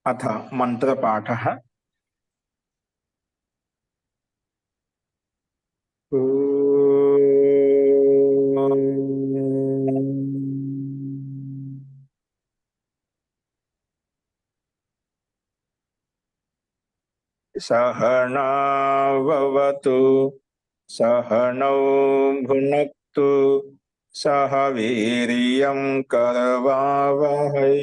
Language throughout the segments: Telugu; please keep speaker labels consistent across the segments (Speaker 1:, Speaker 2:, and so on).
Speaker 1: अथ मंत्रपाठः। सहनाववतु सहनौ भुनक्तु सह वीर्यं करवावहै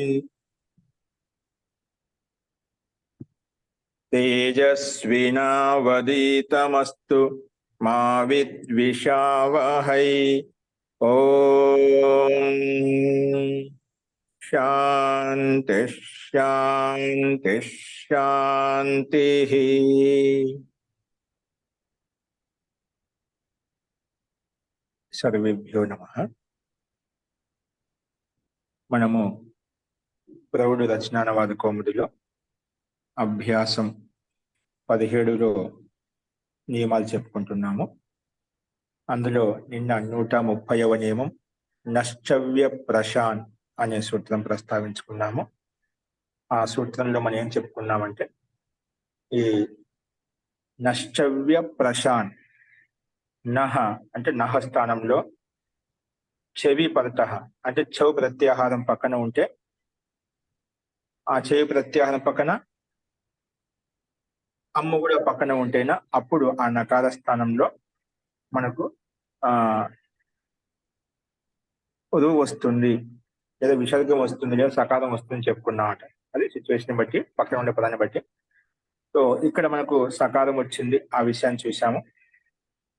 Speaker 1: तेजस्विनावधीतमस्तु मा विद्विषावहै। ओम शांति शांति शांति। सर्वेभ्यो नमः। మనము ప్రౌఢ రచనానవాద కౌముదిలో అభ్యాసం 17లో నియమాలు చెప్పుకుంటున్నాము. అందులో నిన్న 130వ నియమం నశ్చవ్య ప్రశాన్ అనే సూత్రం ప్రస్తావించుకున్నాము. ఆ సూత్రంలో మనం ఏం చెప్పుకున్నామంటే ఈ నశ్చవ్య ప్రశాన్ నహ అంటే నహ స్థానంలో చెవి పరతః అంటే చెవు ప్రత్యాహారం పక్కన ఉంటే ఆ చెవి ప్రత్యాహారం పక్కన అమ్మ కూడా పక్కన ఉంటేనా అప్పుడు ఆ నకార స్థానంలో మనకు ఉరువు వస్తుంది, లేదా విసర్గం వస్తుంది, లేదా సకారం వస్తుంది చెప్పుకున్నామట. అది సిచ్యువేషన్ బట్టి పక్కన ఉండే పదాన్ని బట్టి. సో ఇక్కడ మనకు సకారం వచ్చింది, ఆ విషయాన్ని చూసాము.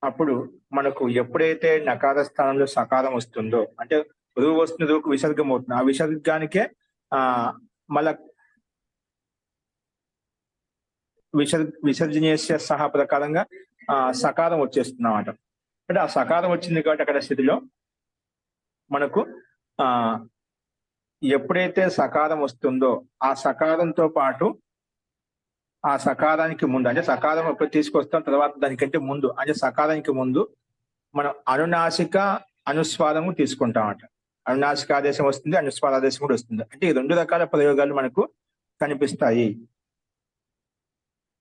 Speaker 1: అప్పుడు మనకు ఎప్పుడైతే నకార స్థానంలో సకారం వస్తుందో అంటే ఉరువు వస్తుంది, ఉరువుకు విసర్గం అవుతుంది, ఆ విసర్గానికే మళ్ళా విసర్జనీయ సహా ప్రకారంగా సకారం వచ్చేస్తున్నామట. అంటే ఆ సకారం వచ్చింది కాబట్టి అక్కడ స్థితిలో మనకు ఎప్పుడైతే సకారం వస్తుందో ఆ సకారంతో పాటు ఆ సకారానికి ముందు అంటే సకారం ఎప్పుడు తీసుకొస్తాం తర్వాత దానికంటే ముందు అంటే సకారానికి ముందు మనం అనునాసిక అనుస్వారము తీసుకుంటామట. అనునాసిక ఆదేశం వస్తుంది, అనుస్వార ఆదేశం కూడా వస్తుంది. అంటే ఈ రెండు రకాల ప్రయోగాలు మనకు కనిపిస్తాయి.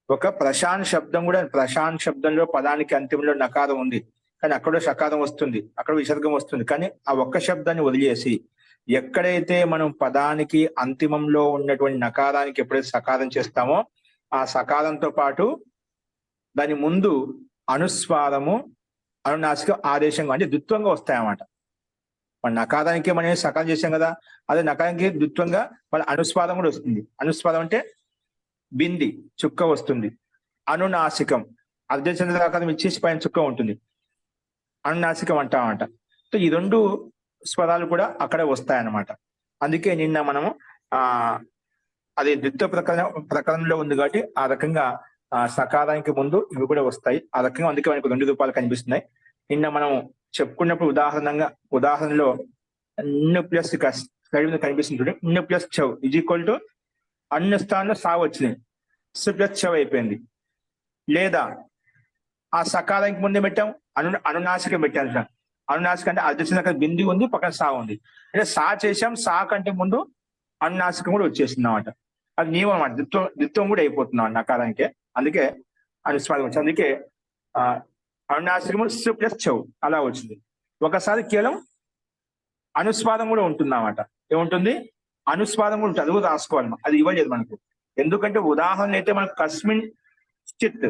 Speaker 1: ఒక ప్రశాంత్ శబ్దం కూడా, ప్రశాంత్ శబ్దంలో పదానికి అంతిమంలో నకారం ఉంది కానీ అక్కడ సకారం వస్తుంది, అక్కడ విసర్గం వస్తుంది. కానీ ఆ ఒక్క శబ్దాన్ని వదిలేసి ఎక్కడైతే మనం పదానికి అంతిమంలో ఉన్నటువంటి నకారానికి ఎప్పుడైతే సకారం చేస్తామో ఆ సకారంతో పాటు దాని ముందు అనుస్వారము అనునాసిక ఆదేశంగా అంటే ద్విత్వంగా వస్తాయన్నమాట. మన నకారానికి మనం సకారం చేసాం కదా, అదే నకారానికి ద్విత్వంగా మన అనుస్వారం కూడా వస్తుంది. అనుస్వారం అంటే బింది చుక్క వస్తుంది. అనునాసికం అర్ధచంద్రాకారం ఇచ్చేసి పైన చుక్క ఉంటుంది, అనునాసికం అంటామట. సో ఈ రెండు స్వరాలు కూడా అక్కడే వస్తాయన్నమాట. అందుకే నిన్న మనము అది ద్విత్వ ప్రకరణంలో ఉంది కాబట్టి ఆ రకంగా సకారానికి ముందు ఇవి కూడా వస్తాయి. ఆ రకంగా అందుకే మనకు రెండు రూపాలు కనిపిస్తున్నాయి. నిన్న మనం చెప్పుకున్నప్పుడు ఉదాహరణలో న్ ప్లస్ సైడ్ మీద కనిపిస్తుంది, న్ ప్లస్ చవ్ ఈజ్ ఈక్వల్ టు అన్న స్థానంలో సా వచ్చింది, స్ ప్లస్ చవ్ అయిపోయింది. లేదా ఆ సకారానికి ముందే పెట్టాం, అనునాసికం పెట్టాం. అనునాసిక అంటే అర్ధచంద్ర బింది ఉంది, పక్కన సా ఉంది. అంటే సా చేసాం, సా కంటే ముందు అనునాసికం కూడా వచ్చేసింది అన్నమాట. అది నియమం అన్నమాట. ద్విత్వం కూడా అయిపోతున్నాం నకారానికే, అందుకే అనుస్వారం వచ్చింది. అందుకే అనునాసికము స్ ప్లస్ చౌ అలా వచ్చింది. ఒకసారి కేవలం అనుస్వారం కూడా ఉంటుంది అన్నమాట. ఏముంటుంది? అనుస్వారం కూడా ఉంటుంది, అది కూడా రాసుకోవాలి. అది ఇవ్వలేదు మనకు. ఎందుకంటే ఉదాహరణ అయితే మనకు కస్మిన్ చిత్,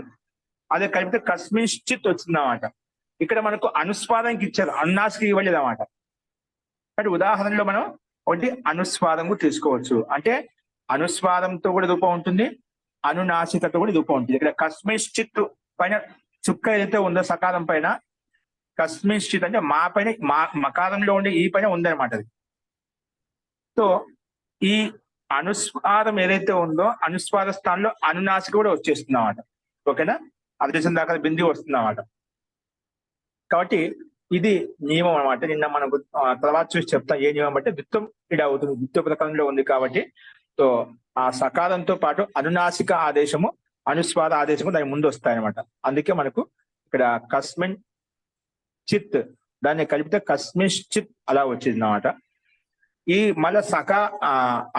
Speaker 1: అదే కలిపితే కస్మిన్ చిత్ వచ్చింది అన్నమాట. ఇక్కడ మనకు అనుస్వారానికి ఇచ్చారు, అనునాసిక ఇవ్వలేదు అన్నమాట. అంటే ఉదాహరణలో మనం ఒకటి అనుస్వారం తీసుకోవచ్చు. అంటే అనుస్వారంతో కూడా రూపం ఉంటుంది, అనునాసికతో కూడా రూపం ఉంటుంది. ఇక్కడ కస్మిశ్చిత్ పైన చుక్క ఏదైతే ఉందో సకారం పైన కస్మిశ్చిత్ అంటే మా పైన మకారంలో ఉండే ఈ పైన ఉందన్నమాట అది. సో ఈ అనుస్వారం ఏదైతే ఉందో అనుస్వార స్థానంలో అనునాసిక కూడా వచ్చేస్తుంది అన్నమాట. ఓకేనా? అర్ధచంద్ర దాకా బిందు వస్తుంది అన్నమాట. కాబట్టి ఇది నియమం అనమాట. నిన్న మనం తర్వాత చూసి చెప్తాం ఏ నియమం అంటే ద్విత్వం ఇడ అవుతుంది, ద్విత్వ ప్రకరణంలో ఉంది కాబట్టి. సో ఆ సకారంతో పాటు అనునాసిక ఆదేశము అనుస్వార ఆదేశము దాని ముందు వస్తాయన్నమాట. అందుకే మనకు ఇక్కడ కస్మిన్ చిత్ దాన్ని కలిపితే కస్మిన్ చిత్ అలా వచ్చింది అన్నమాట. ఈ మళ్ళా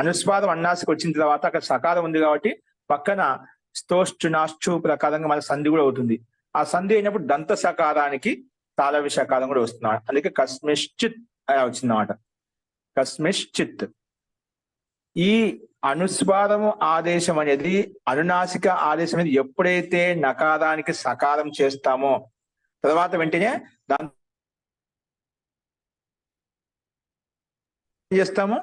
Speaker 1: అనుస్వాదం అన్నాసికి వచ్చిన తర్వాత అక్కడ సకారం ఉంది కాబట్టి పక్కన స్తోష్టు నాష్టు ప్రకారంగా మన సంధి కూడా అవుతుంది. ఆ సంధి అయినప్పుడు దంత సకారానికి తాళవి సకారం కూడా వస్తున్నాడు. అందుకే కస్మిశ్చిత్ వచ్చిందన్నమాట. కస్మిశ్చిత్. ఈ అనుస్వాదము ఆదేశం అనేది అనునాసిక ఆదేశం అనేది ఎప్పుడైతే నకారానికి సకారం చేస్తామో తర్వాత వెంటనే దాని చేస్తాము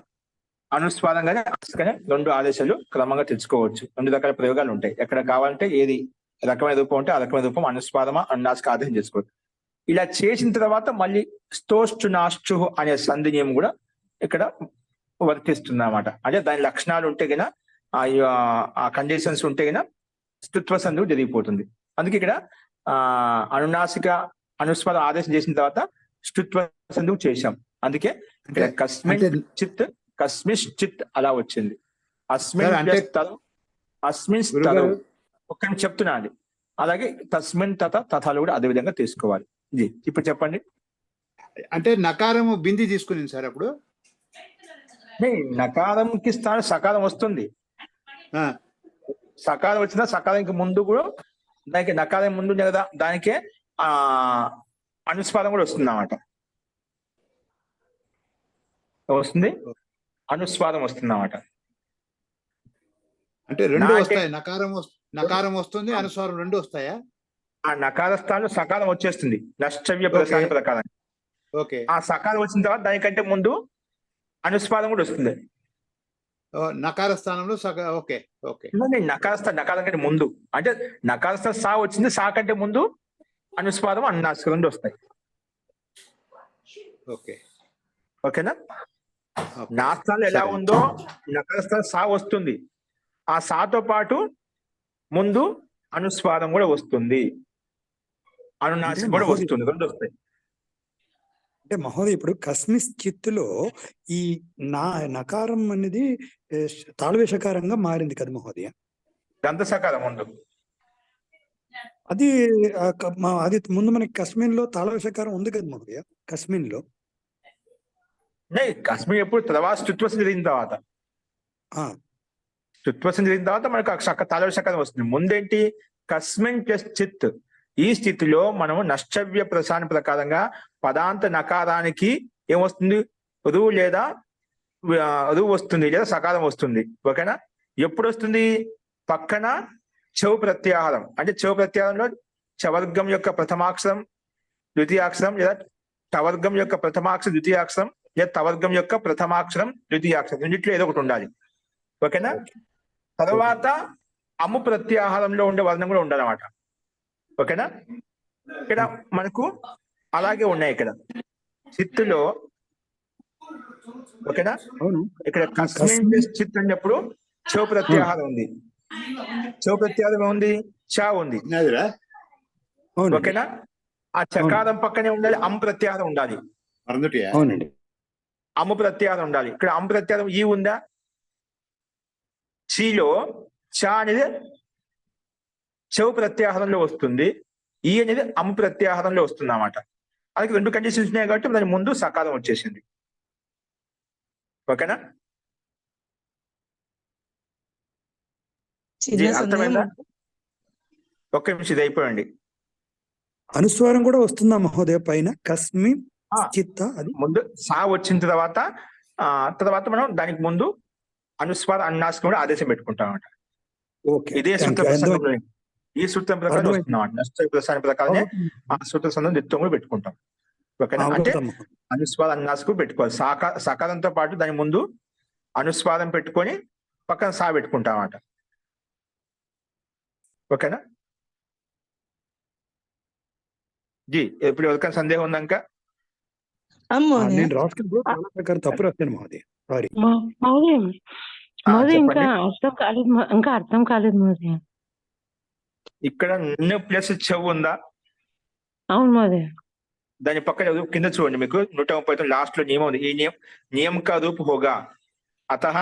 Speaker 1: అనుస్వాదంగానే ఆస్కనే రెండు ఆదేశాలు క్రమంగా తెచ్చుకోవచ్చు. రెండు రకాల ప్రయోగాలు ఉంటాయి. ఎక్కడ కావాలంటే ఏది రకమైన రూపం ఉంటే ఆ రకమైన రూపం అనుస్వాదమా అనునాసిక ఆదేశం చేసుకోవచ్చు. ఇలా చేసిన తర్వాత మళ్ళీ స్తోష్టు నాష్టు అనే సంధి నియమం కూడా ఇక్కడ వర్తిస్తుంది అన్నమాట. అంటే దాని లక్షణాలు ఉంటే గిన ఆ కండిషన్స్ ఉంటే గిన స్తుత్వ సంధి జరిగిపోతుంది. అందుకే ఇక్కడ అనునాసిక అనుస్వాద ఆదేశం చేసిన తర్వాత స్తుత్వ సంధి చేశాం. అందుకే ఇక్కడ కస్మిన్ చిత్ కస్మిశ్చిత్ అలా వచ్చింది. అస్మిన్ అస్మిన్ ఒక్క చెప్తున్నా అది. అలాగే తస్మిన్ తథాలు కూడా అదే విధంగా తీసుకోవాలి. ఇప్పుడు చెప్పండి.
Speaker 2: అంటే నకారము బింది తీసుకుని సార్ అప్పుడు
Speaker 1: నకారంకి స్థానం సకారం వస్తుంది. సకారం వచ్చినా సకారానికి ముందు కూడా దానికి నకారం ముందు కదా దానికే అనుస్వాదం కూడా వస్తుంది అన్నమాట. వస్తుంది అనుస్వాదం వస్తుంది అన్నమాట.
Speaker 2: అంటే రెండు వస్తాయి. నకారం వస్తుంది, అనుస్వారం రెండు వస్తాయా?
Speaker 1: ఆ నకార స్థానంలో సకాలం వచ్చేస్తుంది నష్టవ్య ప్రసాద ప్రకారం.
Speaker 2: ఓకే.
Speaker 1: ఆ సకాలం వచ్చిన తర్వాత దానికంటే ముందు అనుస్వాదం కూడా వస్తుంది
Speaker 2: నకార స్థానంలో. Okay okay.
Speaker 1: నకారం కంటే ముందు అంటే నకార స్థానం సా వచ్చింది, సా కంటే ముందు అనుస్వాదం అనునాసిక రెండు వస్తాయి.
Speaker 2: ఓకే
Speaker 1: ఓకేనా? నా స్థానం ఎలా ఉందో నకార స్థానం సా వస్తుంది, ఆ సాతో పాటు ముందు అనుస్వాదం కూడా వస్తుంది, అనునాసిక కూడా వస్తుంది, రెండు వస్తాయి.
Speaker 3: అంటే మహోదయ ఇప్పుడు కస్మిశ్చిత్తులో ఈ నకారం అనేది తాళవేషకారంగా మారింది కదా మహోదయ?
Speaker 1: దంత సకారం ముందు
Speaker 3: అది అది ముందు మనకి కస్మిన్ లో తాళవేషకారం ఉంది కదా మహోదయ? కస్మిన్ లో
Speaker 1: కస్మిన్ ఎప్పుడు తర్వాత స్తుత్వసం జరిగిన తర్వాత మనకు తాళవేషకారం వస్తుంది. ముందేంటి కస్మిన్ ప్లస్ చిత్. ఈ స్థితిలో మనము నష్టవ్య ప్రసాన ప్రకారంగా పదాంత నకారానికి ఏమొస్తుంది? రువు లేదా రువు వస్తుంది లేదా సకారం వస్తుంది. ఓకేనా? ఎప్పుడు వస్తుంది? పక్కన చౌ ప్రత్యాహారం. అంటే చౌ ప్రత్యాహారంలో చవర్గం యొక్క ప్రథమాక్షరం ద్వితీయాక్షరం లేదా టవర్గం యొక్క ప్రథమాక్షరం ద్వితీయాక్షరం లేదా తవర్గం యొక్క ప్రథమాక్షరం ద్వితీయాక్షరం రెండిట్లో ఏదో ఒకటి ఉండాలి. ఓకేనా? తర్వాత అమ్ము ప్రత్యాహారంలో ఉండే వర్ణం కూడా ఉండాలన్నమాట. ఓకేనా? ఇక్కడ మనకు అలాగే ఉన్నాయి ఇక్కడ చిత్తులో. ఓకేనా? ఇక్కడ కస్మిన్ చిత్ అన్నప్పుడు చౌ ప్రత్యాహారం ఉంది, చౌ ప్రత్యాహారం ఉంది, చా ఉంది. ఓకేనా? ఆ చకారం పక్కనే ఉండాలి, అమ్ ప్రత్యాహారం ఉండాలి.
Speaker 3: అవునండి,
Speaker 1: అమ్ము ప్రత్యాహారం ఉండాలి. ఇక్కడ అమ్ ప్రత్యాహారం ఈ ఉందా? చీలో చా అనేది చౌ ప్రత్యాహారంలో వస్తుంది, ఈ అనేది అమ్ ప్రత్యాహారంలో వస్తుంది అన్నమాట. అందుకే రెండు కండిషన్స్ ఉన్నాయి కాబట్టి దాని ముందు సకారం వచ్చేసింది. ఓకేనా? అర్థమైందా? ఒక్క నిమిషం ఇది అయిపోయండి.
Speaker 3: అనుస్వారం కూడా వస్తుందా మహోదయ పైన కస్మిన్ చిత్త? అది
Speaker 1: ముందు సా వచ్చిన తర్వాత మనం దానికి ముందు అనుస్వార అన్నాసికం కూడా ఆదేశం పెట్టుకుంటాం అన్నమాట. ఇదే సూత్రం ఈ సూత్రం ప్రకారం వస్తున్నాం. నష్ట ప్రసారం ప్రకారమే ఆ సూత్ర సందం నిత్యం కూడా పెట్టుకుంటాం. ఓకేనా? అంటే అనుస్వాద అన్నాసికం పెట్టుకోవాలి. సకారంతో పాటు దాని ముందు అనుస్వాదం పెట్టుకొని పక్కన సా పెట్టుకుంటాం అన్నమాట. ఓకేనా జీ? ఎప్పుడు ఎవరికైనా సందేహం ఉందాక
Speaker 3: నేను రాసుకుని తప్పు రాస్తాను మహోదయ. సారీ
Speaker 4: ఇంకా అర్థం కాలేదు మహోదయ.
Speaker 1: ఇక్కడ న్ ప్లస్ చెవు ఉందా?
Speaker 4: అవును మహోదయ.
Speaker 1: దాని పక్కన కింద చూడండి, మీకు 139 లాస్ట్ లో నియమం ఉంది. ఈ నియమ కా రూప్ హోగా అతః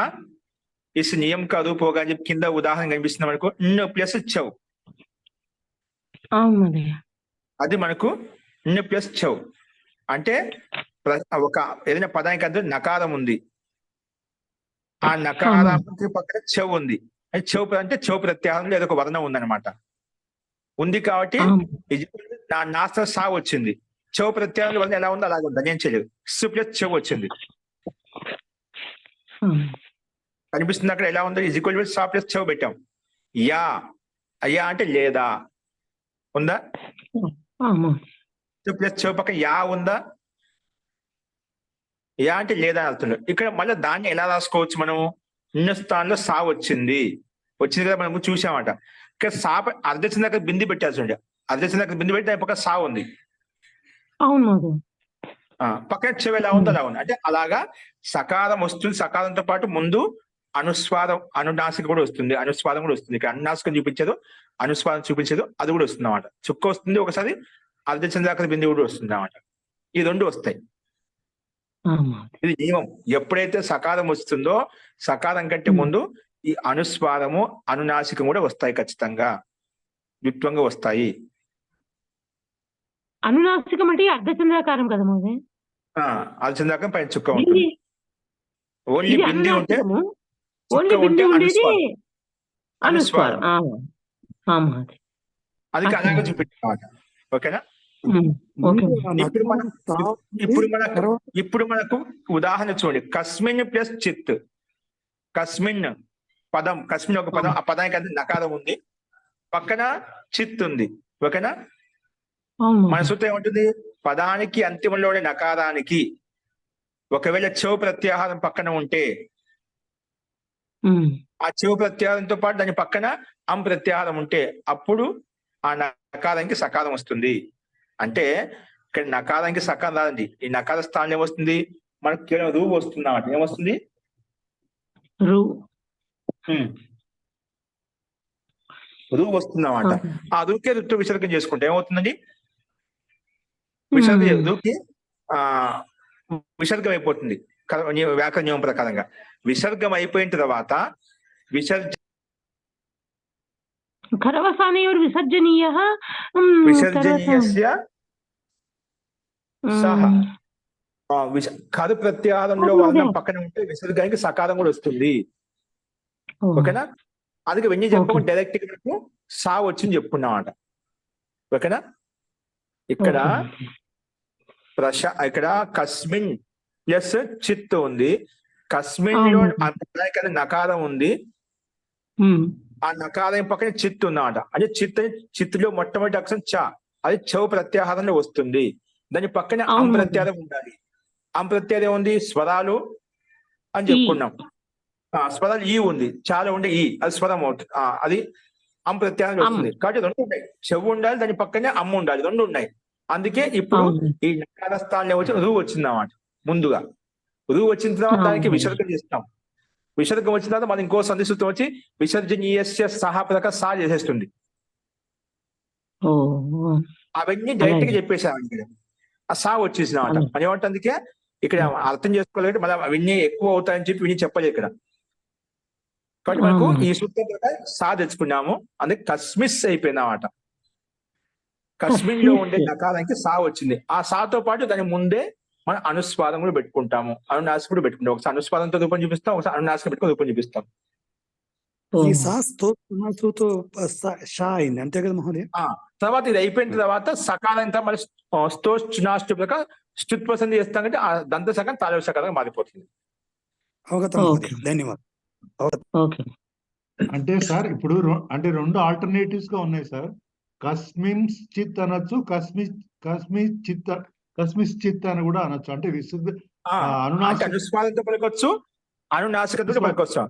Speaker 1: ఇస్ నియమ కా రూప్ హోగా అని చెప్పి కింద ఉదాహరణ కనిపిస్తుంది మనకు. న్ ప్లస్ చెవు,
Speaker 4: అవును మహోదయ.
Speaker 1: అది మనకు న్ ప్లస్ చెవు. అంటే ఒక ఏదైనా పదానికి అంతా నకారం ఉంది, ఆ నకారానికి పక్కన చెవు ఉంది. అది చెవు అంటే చెవు ప్రత్యాహారంలో ఏదో ఒక వర్ణం ఉందన్నమాట. ఉంది కాబట్టి నా నాస్త సా వచ్చింది. చెవు ప్రత్యాహారంలో వర్ణం ఎలా ఉందో అలాగే ఉంది, ఏం చేయలేదు. సు ప్లస్ చెవు వచ్చింది. కనిపిస్తుంది అక్కడ ఎలా ఉందో, ఈజ్ ఈక్వల్ టు సా ప్లస్ చెవు పెట్టాం. యా అయ్యా అంటే లేదా ఉందా? ప్లస్ చెవు పక్కన యా ఉందా? యా అంటే లేదా అర్థంలో. ఇక్కడ మళ్ళీ దాన్ని ఎలా రాసుకోవచ్చు మనం? నిన్న స్థానంలో సా వచ్చింది కదా మనం చూసామట. ఇక్కడ సా అర్ధచంద్ర దగ్గర బింది పెట్టాల్సి ఉండే, అర్ధచంద్ర దగ్గర బింది పెట్టి దాని పక్కన సా ఉంది.
Speaker 4: అవును.
Speaker 1: పక్కన చెవి ఎలా ఉందో అలా ఉంది. అంటే అలాగా సకారం వస్తుంది. సకారంతో పాటు ముందు అనుస్వాదం అనునాసిక కూడా వస్తుంది, అనుస్వాదం కూడా వస్తుంది. ఇక్కడ అనునాసికం చూపించదు, అనుస్వాదం చూపించదు, అది కూడా వస్తుంది అన్నమాట. చుక్క వస్తుంది ఒకసారి, అర్ధచంద్రాకర బింది కూడా వస్తుంది అన్నమాట. ఈ రెండు వస్తాయి. ఇది నియమం. ఎప్పుడైతే సకారం వస్తుందో సకారం కంటే ముందు ఈ అనుస్వారము అనునాసికం కూడా వస్తాయి, ఖచ్చితంగా ద్విత్వంగా వస్తాయి.
Speaker 4: అనునాసికం అంటే అర్ధచంద్రాకారం కదా మోదే?
Speaker 1: అర్ధచంద్రాకారం పైన చుక్క ఉంటుంది. ఓన్లీ బింది ఉంటే
Speaker 4: ఓన్లీ బింది ఉండేది అనుస్వారం.
Speaker 1: అది అలాగే చూపించామాట. ఓకేనా? ఇప్పుడు మనకు ఉదాహరణ చూడండి. కస్మిన్ ప్లస్ చిత్. కస్మిన్ పదం, కస్మిన్ ఒక పదం, ఆ పదానికి అంతా నకారం ఉంది, పక్కన చిత్ ఉంది. ఓకేనా? మన సూత్రం ఏముంటుంది? పదానికి అంతిమంలోని నకారానికి ఒకవేళ చెవు ప్రత్యాహారం పక్కన ఉంటే ఆ చెవు ప్రత్యాహారంతో పాటు దాని పక్కన అం ప్రత్యాహారం ఉంటే అప్పుడు ఆ నకారానికి సకారం వస్తుంది. అంటే ఇక్కడ నకారానికి సకారం రాదండి. ఈ నకార స్థానం ఏమొస్తుంది? మనకు కేవలం రూ వస్తుంది అన్నమాట. ఏమొస్తుంది? రూ వస్తుంది అన్నమాట. ఆ రూకే ఋతు విసర్గం చేసుకుంటే ఏమవుతుందండి? రూకి విసర్గం అయిపోతుంది వ్యాకరణ నియమం ప్రకారంగా. విసర్గం అయిపోయిన తర్వాత విసర్జనీయస్య సహ కరు ప్రత్యాహారంలో వర్ణం పక్కన ఉంటే విసర్గానికి సకారం కూడా వస్తుంది. ఓకేనా? అందుకే వెన్నీ చెప్పకుండా డైరెక్ట్ గా మనకు సా వచ్చింది చెప్పుకున్నామాట. ఓకేనా? ఇక్కడ ఇక్కడ కస్మిన్ ప్లస్ చిత్ ఉంది. కస్మిన్ లో నకారం ఉంది, ఆ నకారం పక్కన చిత్ ఉందన్నమాట. అంటే చిత్తులో మొట్టమొదటి అక్షరం చ, అది చెవు ప్రత్యాహారంలో వస్తుంది. దాని పక్కన అం ప్రత్యాహారం ఉండాలి. అం ప్రత్యాహారం ఉంది స్వరాలు అని చెప్పుకున్నాం. స్వరాలు ఈ ఉంది, చాలా ఉండే ఈ, అది స్వరం అవుతుంది, అది అం ప్రత్యాహారం వస్తుంది. కాబట్టి రెండు ఉన్నాయి, చెవు ఉండాలి, దాని పక్కనే అమ్మ ఉండాలి, రెండు ఉన్నాయి. అందుకే ఇప్పుడు ఈ నకార స్థానంలో వచ్చి రూ వచ్చింది అన్నమాట. ముందుగా రూ వచ్చిన తర్వాత దానికి విసర్గం చేస్తాం. విసర్గం వచ్చిన తర్వాత మనం ఇంకో సంధి సూత్రం వచ్చి విసర్జనీయస్య సహా ప్రకారం సా చేసేస్తుంది. అవన్నీ డైరెక్ట్ గా చెప్పేసామండి. ఆ సా వచ్చేసిన మాట మనం ఏమంటే అందుకే ఇక్కడ అర్థం చేసుకోలేదు, మళ్ళీ అవన్నీ ఎక్కువ అవుతాయని చెప్పి విని చెప్పలేదు ఇక్కడ. కాబట్టి మనకు ఈ సూత్రం ప్రకారం సా తెచ్చుకున్నాము, అందుకే కస్మిస్ అయిపోయింది అన్నమాట. కస్మిన్ లో ఉండే నకారానికి సా వచ్చింది. ఆ సాతో పాటు దాని ముందే మనం అనుస్వాదం కూడా పెట్టుకుంటాము, అనునాసిక కూడా పెట్టుకుంటాం. ఒకసారి అనుస్వాదంతో రూపం చూపిస్తాం, ఒకసారి అనునాసిక పెట్టుకుని రూపం చూపిస్తాం.
Speaker 3: ఈ సా షా అయింది అంతే కదా మహోదయ?
Speaker 1: తర్వాత ఇది అయిపోయిన తర్వాత సకాలంతో మరి స్తోష్నాష్టు ప్రకారం స్తుత్వ సంధి చేస్తాం కంటే ఆ దంత సకం తాళవ సకాలంగా మారిపోతుంది.
Speaker 3: అవగతం. ధన్యవాదాలు.
Speaker 2: అంటే సార్ ఇప్పుడు అంటే రెండు ఆల్టర్నేటివ్స్ గా ఉన్నాయి సార్. కస్మిన్ చిత్ అనొచ్చు, కస్మిస్ చిత్ అని కూడా అనొచ్చు. అంటే
Speaker 1: అనుస్వాదంతో పలకొచ్చు, అనునాసికతో పలకొచ్చు.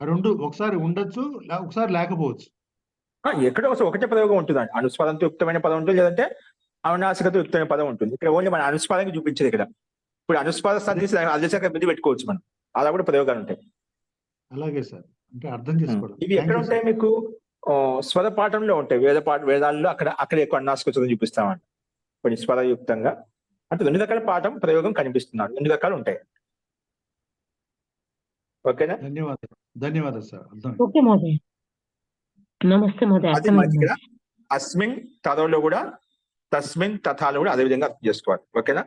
Speaker 2: రెండు ఒకసారి ఉండొచ్చు, ఒకసారి లేకపోవచ్చు.
Speaker 1: ఎక్కడో ఒకటే ప్రయోగం ఉంటుందండి. అనుస్వాదంతో యుక్తమైన పదం ఉంటుంది, లేదంటే అనునాసికతో యుక్తమైన పదం ఉంటుంది. ఇక్కడ ఓన్లీ మన అనుస్వాదానికి చూపించేది. ఇక్కడ ఇప్పుడు అనుస్వాద స్థానం అర్ధశాఖ బిందు పెట్టుకోవచ్చు మనం, అలా కూడా ప్రయోగాలు ఉంటాయి.
Speaker 2: అలాగే సార్, అంటే అర్థం చేసుకోవడం.
Speaker 1: ఇవి ఎక్కడ ఉంటాయి మీకు? స్వర పాఠంలో ఉంటాయి, వేదాల్లో అక్కడ ఎక్కువ అనునాసిక చూపిస్తామండి. కొన్ని స్వరయుక్తంగా అంటే రెండు రకాల పాఠం ప్రయోగం కనిపిస్తున్నాడు, రెండు రకాలు ఉంటాయి. ఓకేనా?
Speaker 2: ధన్యవాదాలు సార్.
Speaker 4: ఓకే మహోదయ, నమస్తే మహోదయ.
Speaker 1: అస్మిన్ తథలో కూడా తస్మిన్ తథాలో కూడా అదే విధంగా అర్థం చేసుకోవాలి. ఓకేనా?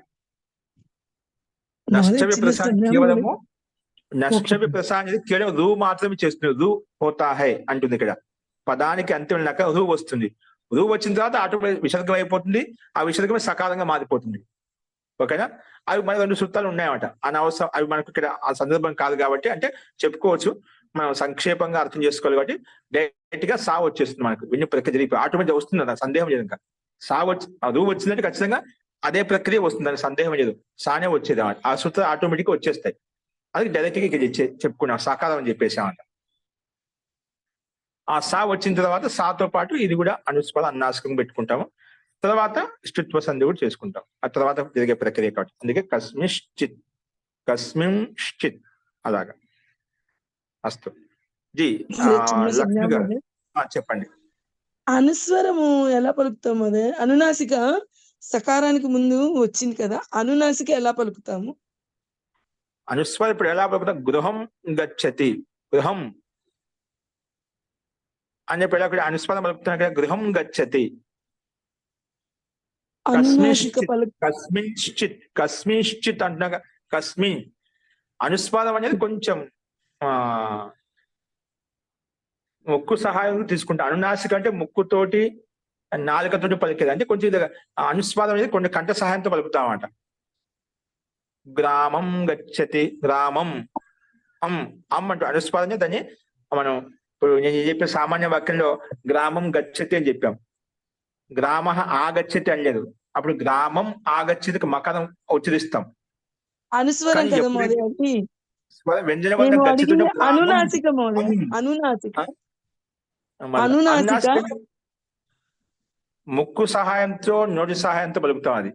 Speaker 1: నష్టవి
Speaker 5: చిన్న
Speaker 1: ప్రసాద్
Speaker 5: సందేహం
Speaker 1: కేవలము
Speaker 5: ఓకే
Speaker 1: నష్టవి ప్రసాద్ అనేది కేవలం రూ మాత్రమే చేస్తుంది. రూ హోతా హై అంటుంది ఇక్కడ. పదానికి అంత్యం వెళ్ళాక రూ వస్తుంది. రూ వచ్చిన తర్వాత ఆటోమేటిక్ విసర్గం అయిపోతుంది. ఆ విసర్గం సకాలంగా మారిపోతుంది. ఓకేనా? అవి మన 2 సూత్రాలు ఉన్నాయన్నమాట. అనవసరం అవి మనకు ఇక్కడ ఆ సందర్భం కాదు కాబట్టి అంటే చెప్పుకోవచ్చు. మనం సంక్షేపంగా అర్థం చేసుకోవాలి కాబట్టి డైరెక్ట్ గా సా వచ్చేస్తుంది మనకు. విని ప్రక్రియ జరిపి ఆటోమేటిక్ వస్తుంది కదా, సందేహం లేదు. ఇంకా సా వచ్చి రూ వచ్చిందంటే ఖచ్చితంగా అదే ప్రక్రియ వస్తుంది, దానికి సందేహం లేదు. సానే వచ్చేది అన్నమాట. ఆ సూత్రాలు ఆటోమేటిక్ గా వచ్చేస్తాయి. అది డైరెక్ట్ గా ఇక్కడ చెప్పుకున్నాం సాకారం అని చెప్పేసామంట. ఆ సా వచ్చిన తర్వాత సాతో పాటు ఇది కూడా అనుస్పద అన్నాసికం పెట్టుకుంటాము. తర్వాత స్త్రీత్వ సంధి కూడా చేసుకుంటాం. ఆ తర్వాత జరిగే ప్రక్రియ కాబట్టి అందుకే కస్మిశ్చిత్ కస్మింశ్చిత్ అలాగా. అస్తు జీ
Speaker 5: చిన్న
Speaker 1: లక్ష్మి
Speaker 5: సందేహం
Speaker 1: గారు
Speaker 5: అదే.
Speaker 1: చెప్పండి.
Speaker 5: అనుస్వరము ఎలా పలుకుతాం అదే? అనునాసిక సకారానికి ముందు వచ్చింది కదా, అనునాసిక ఎలా పలుకుతాము?
Speaker 1: అనుస్వారం ఇప్పుడు ఎలా పలుకుతాం? గృహం గచ్చతి. గృహం అని చెప్పి ఎలా అనుస్వారం పలుకుతున్నాం కదా, గృహం గచ్చతి.
Speaker 5: అనునాసిక పలుకు
Speaker 1: కస్మింశ్చిత్ కస్మింశ్చిత్ అంటున్నాగా. కస్మి అనుస్వారం అనేది కొంచెం ముక్కు సహాయం తీసుకుంటాం. అనునాసిక అంటే ముక్కుతోటి నాలుకతోటి పలికేది. అంటే కొంచెం అనుస్వారం అనేది కొన్ని కంఠ సహాయంతో పలుకుతాం అన్నమాట. గ్రామం గచ్చతి. గ్రామం అమ్ అంటూ అనుస్వారం దాన్ని మనం ఇప్పుడు నేను చెప్పే సామాన్య వాక్యంలో గ్రామం గచ్చతి అని చెప్పాం. గ్రామ ఆగచ్చతి అనలేదు. అప్పుడు గ్రామం ఆగచ్చతికి మకరం ఉచ్చరిస్తాం.
Speaker 5: అనుస్వరం
Speaker 1: కానీ
Speaker 5: కదా
Speaker 1: ఎప్పుడైతే
Speaker 5: మోదయ అది.
Speaker 1: వ్యంజన వర్గం
Speaker 5: నేను
Speaker 1: గచ్చతి
Speaker 5: అడిగింది
Speaker 1: గ్రామం
Speaker 5: అనునాసిక మోదయ. అనునాసిక
Speaker 1: మళ్ళా
Speaker 5: అనునాసిక
Speaker 1: అనునాసిక ముక్కు సహాయంతో నోటి సహాయంతో పలుకుతాం. అది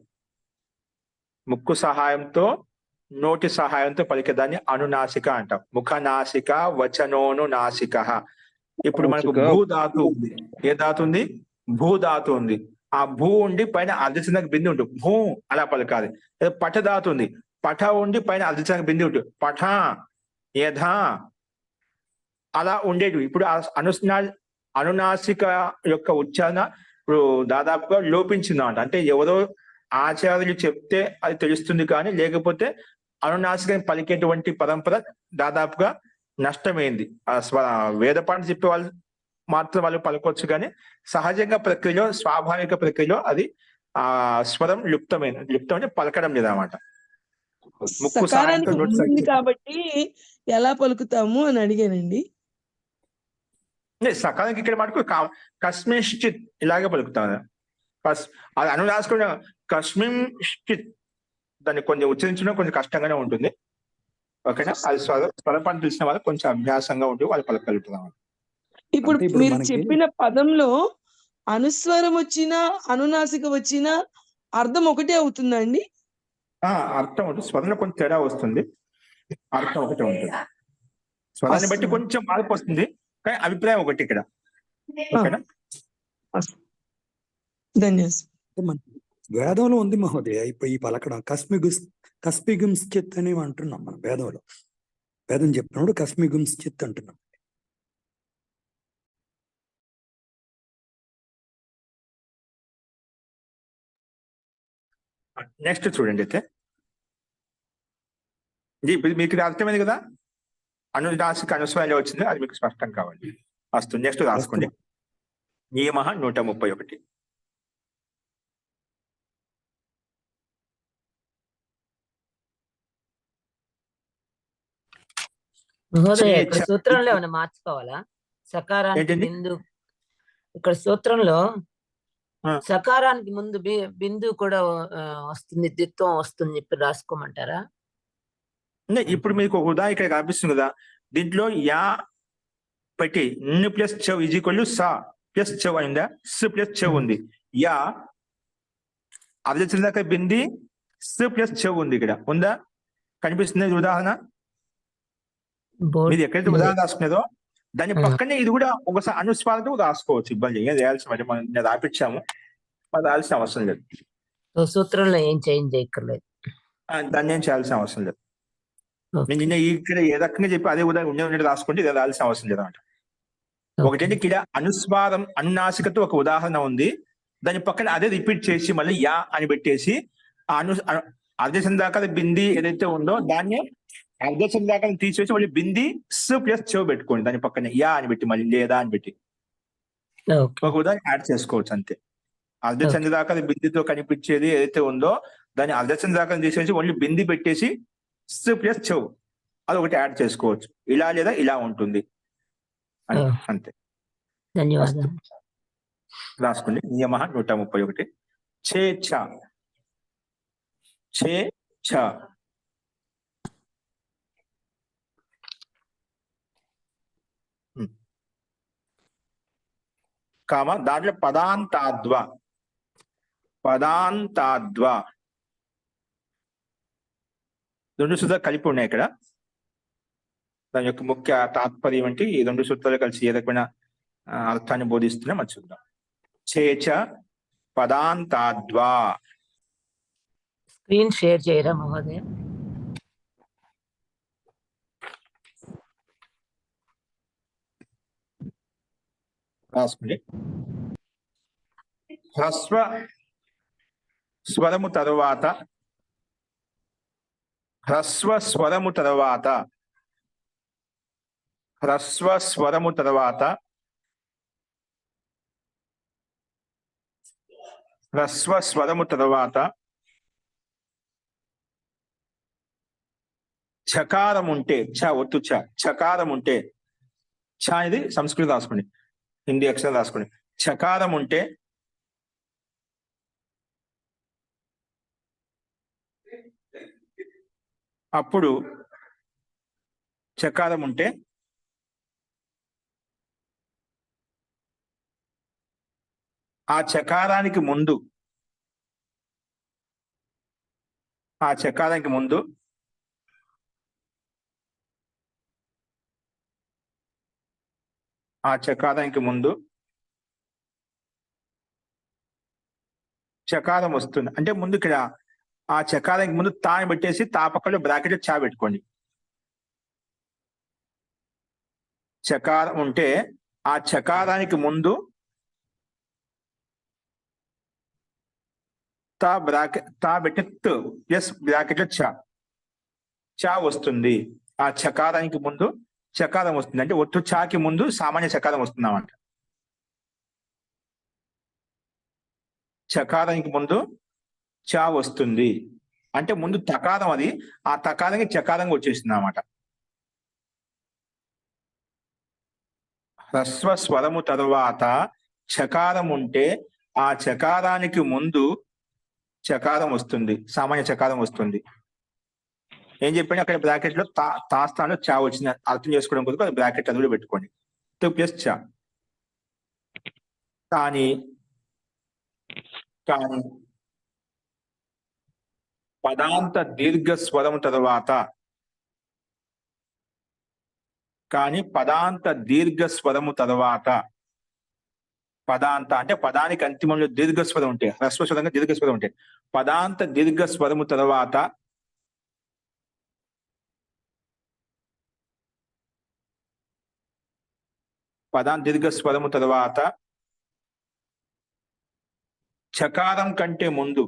Speaker 1: ముక్కు సహాయంతో నోటి సహాయంతో పలికేదాన్ని అనునాసిక అంటాం. ముఖనాసిక వచనోను నాసిక. ఇప్పుడు మనకు భూధాతు ఉంది. ఏ ధాతు ఉంది? భూధాతు ఉంది. ఆ భూ ఉండి పైన అర్ధచంద్రక బింది ఉంటుంది. భూ అలా పలకాలి. పఠధాతు ఉంది. పఠ ఉండి పైన అర్ధచంద్రక బింది ఉంటుంది. పఠ యథా అలా ఉండేటివి. ఇప్పుడు అనునాసిక యొక్క ఉచ్చారణ ఇప్పుడు దాదాపుగా లోపించింది అన్నమాట. అంటే ఎవరో ఆచార్యులు చెప్తే అది తెలుస్తుంది, కానీ లేకపోతే అనునాసికని పలికేటువంటి పరంపర దాదాపుగా నష్టమైంది. వేదపాఠం చెప్పే వాళ్ళు మాత్రం వాళ్ళు పలకొచ్చు, కానీ సహజంగా ప్రక్రియలో స్వాభావిక ప్రక్రియలో అది స్వరం లుప్తం అంటే పలకడం లేదన్నమాట. ముక్కు
Speaker 5: సకారానికి
Speaker 1: సహాయంతో
Speaker 5: ముందు కాబట్టి ఎలా పలుకుతాము అని అడిగానండి.
Speaker 1: సకాలానికి ఇక్కడ మటుకు కస్మింశ్చిత్ ఇలాగే పలుకుతాం. అది అనునాసిక కస్మింశ్చిత్ దాన్ని కొంచెం ఉచ్చరించడం కొంచెం కష్టంగానే ఉంటుంది. ఓకేనా? అది స్వరపాన్ని తెలిసిన వాళ్ళు కొంచెం అభ్యాసంగా ఉండి వాళ్ళు పలకగలుగుతున్నాం.
Speaker 5: ఇప్పుడు
Speaker 3: అంటే ఇప్పుడు
Speaker 5: మీరు
Speaker 3: మనకి
Speaker 5: చెప్పిన పదంలో అనుస్వరం వచ్చినా అనునాసిక వచ్చినా అర్థం ఒకటే అవుతుందా అండి?
Speaker 1: అర్థం ఉంటుంది. స్వరంలో కొంచెం తేడా వస్తుంది, అర్థం ఒకటే ఉంటుంది. స్వరాన్ని బట్టి కొంచెం మార్పు వస్తుంది, కానీ అభిప్రాయం ఒకటి ఇక్కడ. ఓకేనా?
Speaker 5: ధన్యవాదాలు.
Speaker 3: మన వేదంలో ఉంది మహోదయ. ఇప్పుడు ఈ పలకడం కస్మిగుంశ్చిత్ అని అంటున్నాం మనం వేదంలో. వేదం చెప్పినప్పుడు కస్మిగుంశ్చిత్ అంటున్నాం.
Speaker 1: నెక్స్ట్ చూడండి. అయితే మీకు ఇది అర్థమైంది కదా, అనునాసిక అనుస్వారం వచ్చింది, అది మీకు స్పష్టం కావాలి. వస్తుంది. నెక్స్ట్ రాసుకోండి. నియమ 131.
Speaker 6: మహోదయ ఇక్కడ సూత్రంలో ఏమైనా మార్చుకోవాలా? సకారానికి బిందు ఇక్కడ సూత్రంలో సకారానికి ముందు బిందు కూడా వస్తుంది, ద్విత్వం వస్తుంది చెప్పి రాసుకోమంటారా?
Speaker 1: ఇప్పుడు మీకు ఒక ఉదాహరణ ఇక్కడ కనిపిస్తుంది కదా, దీంట్లో యా పెట్టి న్ ప్లస్ చవ్ ఈజ్ ఈక్వల్ టు సా ప్లస్ చవ్ అయిందా, స్ ప్లస్ చవ్ ఉంది. యా అర్ధచంద్రక బింది స్ ప్లస్ చవ్ ఉంది. ఇక్కడ ఉందా? కనిపిస్తుంది ఉదాహరణ. మీరు ఎక్కడైతే ఉదాహరణ రాసుకునేదో దాని పక్కనే ఇది కూడా ఒకసారి అనుస్వారంతో రాసుకోవచ్చు. ఇబ్బంది ఏం చేయాల్సి మరి మనం రాపించాము, అది రాయాల్సిన అవసరం లేదు.
Speaker 6: సూత్రంలో ఏం చేంజ్ చేయక్కర్లేదు,
Speaker 1: దాన్ని ఏం చేయాల్సిన అవసరం లేదు. నేను నిన్న ఇక్కడ ఏ రకంగా చెప్పి అదే ఉదాహరణ ఉండేది రాసుకుంటే ఇది రాయాల్సిన అవసరం లేదు అన్నమాట. ఒకటంటే ఇక్కడ అనుస్వారం అనునాసికతో ఒక ఉదాహరణ ఉంది, దాని పక్కన అదే రిపీట్ చేసి మళ్ళీ యా అని పెట్టేసి అర్ధసంధాకార బింది ఏదైతే ఉందో దాన్ని అర్ధసంధాకారం తీసేసి మళ్ళీ బింది స్ ప్లస్ చెవు పెట్టుకోండి దాని పక్కనే యా అని పెట్టి మళ్ళీ లేదా అని పెట్టి
Speaker 6: ఓకే
Speaker 1: ఒక ఉదాహరణ యాడ్ చేసుకోవచ్చు అంతే. అర్ధచంద్రాకార బిందితో కనిపించేది ఏదైతే ఉందో దాన్ని అర్ధచంద్రాకారం తీసేసి ఓన్లీ బింది పెట్టేసి స్ ప్లస్ చెవు అది ఒకటి యాడ్ చేసుకోవచ్చు. ఇలా లేదా ఇలా ఉంటుంది అంతే.
Speaker 6: ధన్యవాదాలు.
Speaker 1: రాసుకోండి. నియమ 131 చే ఛ చే ఛ కామ దాంట్లో పదాంతాద్వ రెండు సూత్రాలు కలిపి ఉన్నాయి ఇక్కడ. దాని యొక్క ముఖ్య తాత్పర్యం అంటే ఈ రెండు సూత్రాలు కలిసి ఏ రకమైన అర్థాన్ని బోధిస్తున్నా మనం చూద్దాం. చేచ పదాంతాద్వా.
Speaker 6: స్క్రీన్ షేర్ చేయరా మహోదయ?
Speaker 1: రాసుకోండి. హ్రస్వ స్వరము తరువాత చకారం ఉంటే ఒత్తు చకారం ఉంటే ఛ అనేది సంస్కృతం రాసుకోండి, హిందీ అక్షరం రాసుకోండి. చకారం ఉంటే అప్పుడు చకారం ఉంటే ఆ చకారానికి ముందు చకారం వస్తుంది. అంటే ముందు ఇక్కడ ఆ చకారానికి ముందు తాని పెట్టేసి తా పక్కలో బ్రాకెట్ చా పెట్టుకోండి. చకారం ఉంటే ఆ చకారానికి ముందు తా పెట్టి ప్లస్ బ్రాకెట్ చా వస్తుంది. ఆ చకారానికి ముందు చకారం వస్తుంది. అంటే ఒత్తు చాకి ముందు సామాన్య చకారం వస్తుంది అన్నమాట. చకారానికి ముందు చా వస్తుంది అంటే ముందు తకారం, అది ఆ తకారానికి చకారంగా వచ్చేసింది అన్నమాట. హ్రస్వ స్వరము తరువాత చకారం ఉంటే ఆ చకారానికి ముందు చకారం వస్తుంది, సామాన్య చకారం వస్తుంది. ఏం చెప్పండి అక్కడ బ్రాకెట్ లో తా స్థానంలో చా వచ్చింది అర్థం చేసుకోవడం కొరకు అది బ్రాకెట్ అది కూడా పెట్టుకోండి. ప్లస్ చా. కానీ పదాంత దీర్ఘ స్వరము తరువాత పదాంత అంటే పదానికి అంతిమంలో దీర్ఘస్వరం ఉంటే, హ్రస్వస్వరంగా దీర్ఘస్వరం ఉంటే పదాంత దీర్ఘస్వరము తరువాత చకారం కంటే ముందు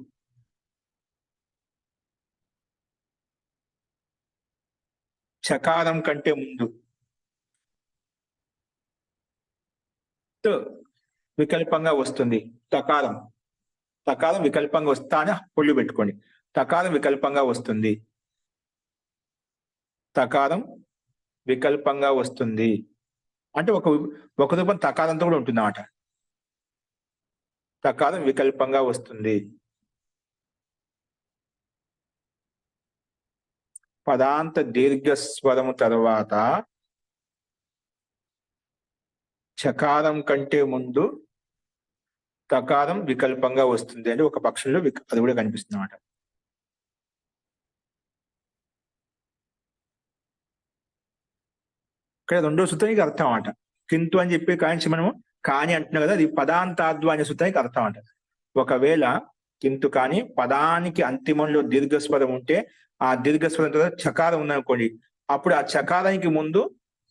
Speaker 1: వికల్పంగా వస్తుంది. తకారం వికల్పంగా వస్తా అని పొల్లు పెట్టుకోండి. తకారం వికల్పంగా వస్తుంది అంటే ఒక రూపం తకారంతో కూడా ఉంటుంది అన్నమాట. తకారం వికల్పంగా వస్తుంది. పదాంత దీర్ఘ స్వరము తర్వాత చకారం కంటే ముందు తకారం వికల్పంగా వస్తుంది అంటే ఒక పక్షంలో అది కూడా కనిపిస్తుంది అన్నమాట. ఇక్కడ రెండో సూత్రానికి అర్థం అన్నమాట. కింతు అని చెప్పి కాంచి మనము కాని అంటున్నాం కదా, అది పదాంతాద్వ అనే సూత్రానికి అర్థం అంట. ఒకవేళ కింతు కానీ పదానికి అంతిమంలో దీర్ఘస్వరం ఉంటే ఆ దీర్ఘస్వరం తర్వాత చకారం ఉందనుకోండి, అప్పుడు ఆ చకారానికి ముందు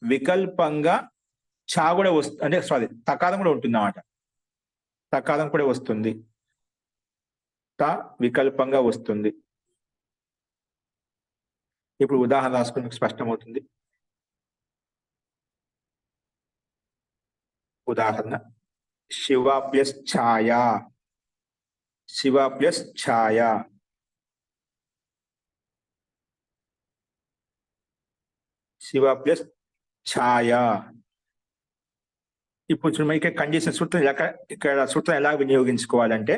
Speaker 1: వికల్పంగా చా కూడా వస్తుంది, అంటే తకారం కూడా ఉంటుంది అన్నమాట. తకారం కూడా వస్తుంది, త వికల్పంగా వస్తుంది. ఇప్పుడు ఉదాహరణ రాసుకుని మీకు స్పష్టమవుతుంది. ఉదాహరణ శివ ప్లస్ ఛాయ, శివ ప్లస్ ఛాయ, శివ ప్లస్ ఛాయ. ఇప్పుడు చూడండి ఇక్కడ కండిషన్ సూత్రం ఇక్కడ సూత్రం ఎలా వినియోగించుకోవాలంటే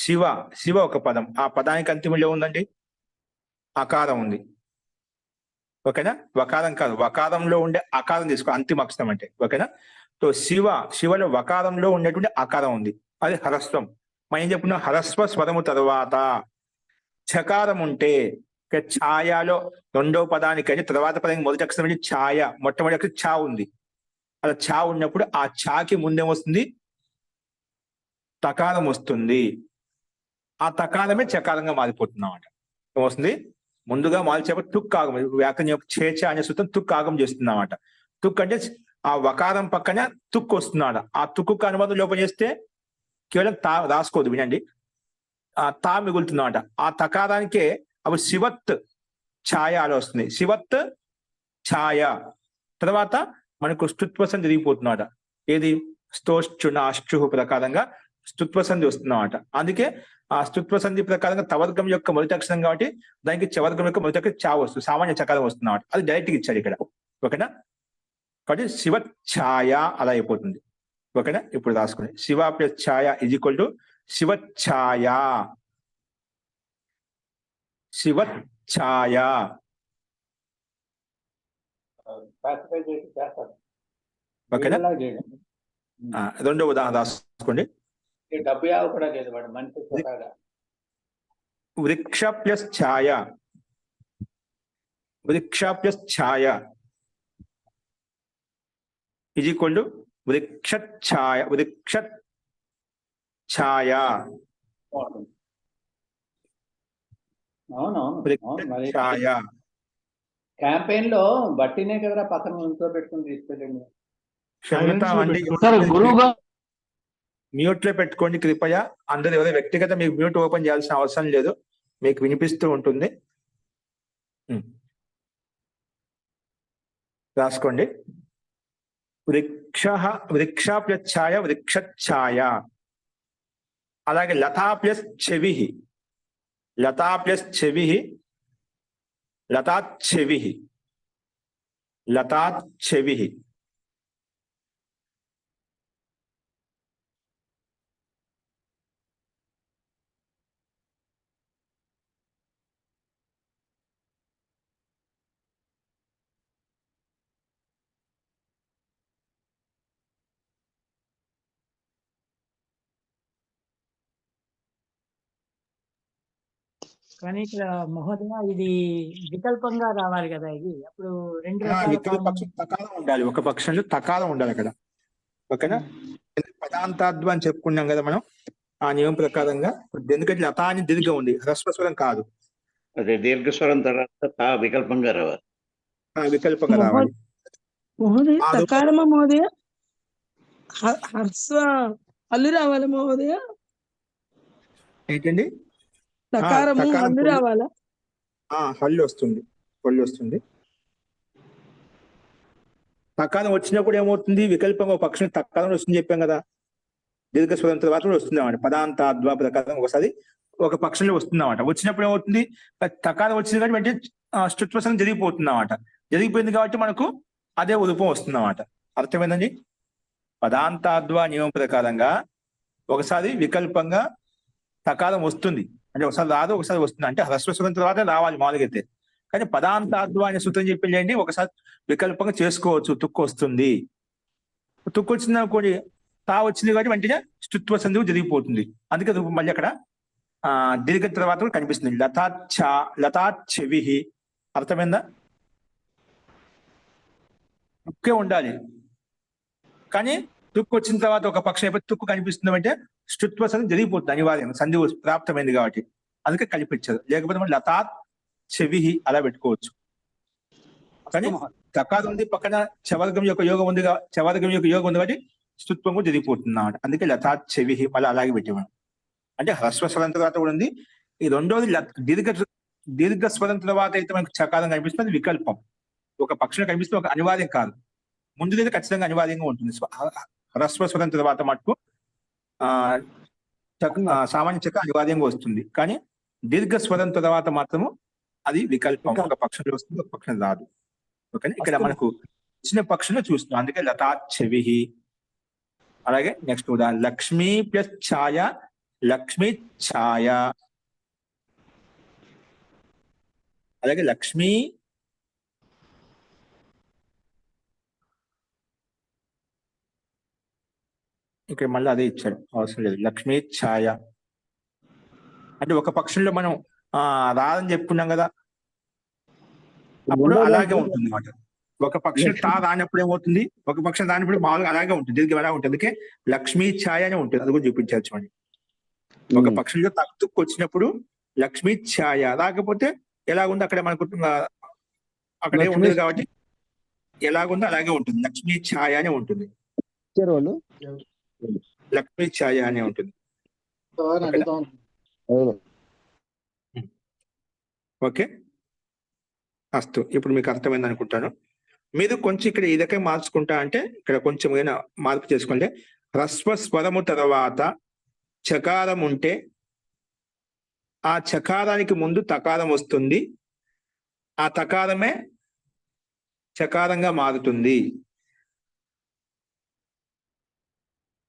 Speaker 1: శివ, శివ ఒక పదం, ఆ పదానికి అంతిమంలో ఉందండి అకారం ఉంది. ఓకేనా? వకారం కాదు, వకారంలో ఉండే అకారం తీసుకో, అంతిమ అక్షరం అంటే. ఓకేనా? సో శివ, శివలో వకారంలో ఉండేటువంటి అకారం ఉంది, అది హరస్వం. మనం ఏం చెప్పుకున్నాం? హరస్వ స్వరము తర్వాత చకారం ఉంటే ఇక్కడ ఛాయలో రెండో పదానికంటే తర్వాత పదానికి మొదటి అక్షరం అంటే ఛాయ, మొట్టమొదటి అక్షరం ఛా ఉంది. అలా ఛా ఉన్నప్పుడు ఆ ఛాకి ముందేమొస్తుంది? తకారం వస్తుంది. ఆ తకారమే చకారంగా మారిపోతుంది అన్నమాట. ఏమొస్తుంది? ముందుగా మార్చేపు తుక్ ఆగం, వ్యాకరణ యొక్క చేచ అనే సూత్రం తుక్ ఆగం చేస్తుంది అన్నమాట. తుక్ అంటే ఆ వకారం పక్కన తుక్కు వస్తున్నాడు. ఆ తుక్కు అనుబంధం లోపం చేస్తే కేవలం తా రాసుకోదు, వినండి, ఆ తా మిగులుతుందన్నమాట. ఆ తకారానికే అప్పుడు శివత్ ఛాయ అలా వస్తుంది. శివత్ ఛాయ తర్వాత మనకు స్తుత్వసంధి జరిగిపోతున్నాడు. ఏది? స్తోష్చునాష్చు ప్రకారంగా స్తుత్వసంధి వస్తుందన్నమాట. అందుకే ఆ స్తుత్వసంధి ప్రకారంగా తవర్గం యొక్క మొదటి అక్షరం కాబట్టి దానికి చవర్గం యొక్క మొదటి అక్షరం చా వస్తుంది, సామాన్య చకారం వస్తుంది అన్నమాట. అది డైరెక్ట్గా ఇచ్చాడు ఇక్కడ. ఓకేనా? కాబట్టి శివ ఛాయ అలా అయిపోతుంది. ఓకేనా? ఇప్పుడు రాసుకోండి. శివ ప్లస్ ఛాయ ఈజ్ ఈక్వల్ టు శివ ఛాయ, శివ ఛాయ. ఓకేనా? రెండో ఉదాహరణ రాసుకోండి. వృక్ష ప్లస్ ఛాయ, వృక్ష ప్లస్ ఛాయ ఈజ్ ఈక్వల్ టు వృక్ష ఛాయ, వృక్ష ఛాయ, వృక్ష ఛాయ.
Speaker 7: క్యాంపెయిన్ లో బట్టినే కదరా పక్కన ఇంట్లో పెట్టుకుని తీసుకెళ్ళండి.
Speaker 1: క్షమితం అండి, మ్యూట్ లో పెట్టుకోండి కృపయ. అందరు ఎవరో వ్యక్తిగత మీకు మ్యూట్ ఓపెన్ చేయాల్సిన అవసరం లేదు, మీకు వినిపిస్తూ ఉంటుంది. రాసుకోండి. వృక్ష, వృక్ష ప్లస్ ఛాయ, వృక్ష ఛాయ. అలాగే లతా ప్లస్ చెవి, లతా ప్లస్ చెవి, లతా చెవి, లతా చెవి.
Speaker 8: కానీ ఇక్కడ మహోదయ ఇది వికల్పంగా రావాలి కదా, ఇది అప్పుడు రెండు
Speaker 1: ఇక్కడ పక్షం తకారం ఉండాలి, ఒక పక్షంలో తకారం ఉండాలి అక్కడ. ఓకేనా? పదాంతాద్వ అని చెప్పుకున్నాం కదా మనం, ఆ నియమం ప్రకారంగా. ఎందుకంటే లతా అని దీర్ఘ ఉంది, హ్రస్వస్వరం కాదు,
Speaker 7: అదే దీర్ఘస్వరం తర్వాత వికల్పంగా రావాలి,
Speaker 1: వికల్పంగా రావాలి.
Speaker 5: మహోదయ తకారమా మహోదయ? హర్స్వ హల్లు రావాలా మహోదయ?
Speaker 1: ఏంటండి?
Speaker 5: తకారము హల్లు రావాలా?
Speaker 1: హల్లు వస్తుంది, హల్లు వస్తుంది. తకారం వచ్చినప్పుడు ఏమవుతుంది? వికల్పంగా ఒక పక్షం తకారం వస్తుంది చెప్పాం కదా, దీర్ఘ స్వరం తర్వాత వస్తుంది అన్నమాట. పదాంతాద్వ ప్రకారం ఒకసారి ఒక పక్షంలో వస్తుంది అన్నమాట. వచ్చినప్పుడు ఏమవుతుంది? తకారం వచ్చింది కాబట్టి వెంటనే స్తుత్వసనం జరిగిపోతుంది అన్నమాట. జరిగిపోయింది కాబట్టి మనకు అదే రూపం వస్తుంది అన్నమాట. అర్థమైందండి? పదాంతాద్వ నియమం ప్రకారంగా ఒకసారి వికల్పంగా తకారం వస్తుంది, అంటే ఒకసారి రాదు ఒకసారి వస్తుంది, అంటే హ్రస్వస్వరం తర్వాత రావాలి మామూలుగా అయితే. కానీ పదాంతాద్వ అనే సూత్రం చెప్పి ఒకసారి వికల్పంగా చేసుకోవచ్చు, తుక్కు వస్తుంది. తుక్కు వచ్చింది అనుకోండి, తా వచ్చింది కాబట్టి వెంటనే స్తుత్వ సంధి జరిగిపోతుంది. అందుకే మళ్ళీ అక్కడ దీర్ఘ తర్వాత కూడా కనిపిస్తుంది. లతా ఛా, లతా చెవి. అర్థమైందా? తుక్కే ఉండాలి, కానీ తుక్కు వచ్చిన తర్వాత ఒక పక్షం అయిపోయి తుక్కు కనిపిస్తుంది అంటే స్తుత్వ సంధి జరిగిపోతుంది అనివార్యంగా, సంధి ప్రాప్తమైంది కాబట్టి. అందుకే కలిపించారు. లేకపోతే మనం లతా చెవి అలా పెట్టుకోవచ్చు. కానీ తకారం ఉంది పక్కన చవర్గం యొక్క యోగం ఉంది, చవర్గం యొక్క యోగం ఉంది కాబట్టి స్తుత్వం కూడా జరిగిపోతుంది అన్నమాట. అందుకే లతా చెవి మళ్ళీ అలాగే పెట్టేవాడు. అంటే హ్రస్వస్వరం తర్వాత కూడా ఉంది. ఈ రెండోది దీర్ఘ దీర్ఘ స్వరం తర్వాత అయితే మనకు చకారం కనిపిస్తుంది, అది వికల్పం. ఒక పక్షంలో కనిపిస్తే ఒక అనివార్యం కాదు. ముందుదైతే ఖచ్చితంగా అనివార్యంగా ఉంటుంది. హ్రస్వ స్వరం తర్వాత మటుకు సామాన్య చక్క అనివార్యంగా వస్తుంది. కానీ దీర్ఘ స్వరం తర్వాత మాత్రము అది వికల్పం. ఒక పక్షంలో వస్తుంది, ఒక పక్షం రాదు. ఓకే, ఇక్కడ మనకు చిన్న పక్షంలో చూస్తున్నాం. అందుకే లతా చెవి. అలాగే నెక్స్ట్ ఉదాహరణ లక్ష్మీ ప్లస్ ఛాయ, లక్ష్మీ ఛాయ. అలాగే లక్ష్మీ ఇక్కడ మళ్ళీ అదే ఇచ్చాడు, అవసరం లేదు. లక్ష్మీ ఛాయ అంటే ఒక పక్షంలో మనం రాదని చెప్పుకున్నాం కదా, అప్పుడు అలాగే ఉంటుంది అన్నమాట. ఒక పక్షం తా రానప్పుడు ఏమవుతుంది, ఒక పక్షం రానప్పుడు మామూలుగా అలాగే ఉంటుంది, దీనికి ఎలా ఉంటుంది. అందుకే లక్ష్మీ ఛాయ అని ఉంటుంది. అది కూడా చూపించారు చూడండి. ఒక పక్షంలో తక్కువ వచ్చినప్పుడు లక్ష్మీ ఛాయ, రాకపోతే ఎలాగుందో అక్కడ మనకు అక్కడే ఉండదు కాబట్టి ఎలాగుందో అలాగే ఉంటుంది. లక్ష్మీ ఛాయ అని ఉంటుంది, లక్ష్మీ ఛాయ అనే ఉంటుంది. ఓకే, అస్తు. ఇప్పుడు మీకు అర్థమైంది అనుకుంటాను. మీరు కొంచెం ఇక్కడ ఇదకే మార్చుకుంటా అంటే ఇక్కడ కొంచెం ఏమైనా మార్పు చేసుకోండి. హ్రస్వ స్వరము తర్వాత చకారం ఉంటే ఆ చకారానికి ముందు తకారం వస్తుంది, ఆ తకారమే చకారంగా మారుతుంది.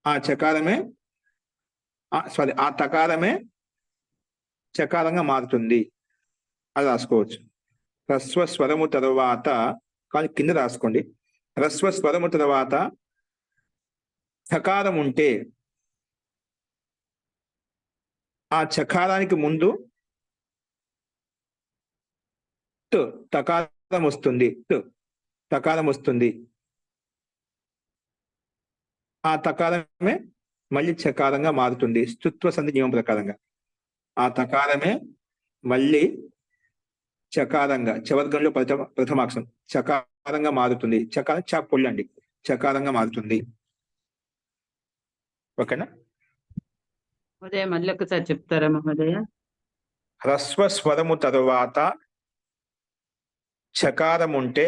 Speaker 1: ఆ చకారమే ఆ తకారమే చకారంగా మారుతుంది. అది రాసుకోవచ్చు. హ్రస్వ స్వరము తర్వాత, కానీ కింద రాసుకోండి. హ్రస్వ స్వరము తర్వాత చకారం ఉంటే ఆ చకారానికి ముందు తకారం వస్తుంది, తకారం వస్తుంది. ఆ తకారమే మళ్ళీ చకారంగా మారుతుంది స్తుత్వ సంధి నియమం ప్రకారంగా. ఆ తకారమే మళ్ళీ చకారంగా చవర్గంలో ప్రథమాక్షరం చకారంగా మారుతుంది. చకారం చా పొల్లండి, చకారంగా మారుతుంది. ఓకేనా?
Speaker 9: మహోదయ మళ్ళీ ఒకసారి చెప్తారా మహోదయ?
Speaker 1: హ్రస్వ స్వరము తరువాత చకారం ఉంటే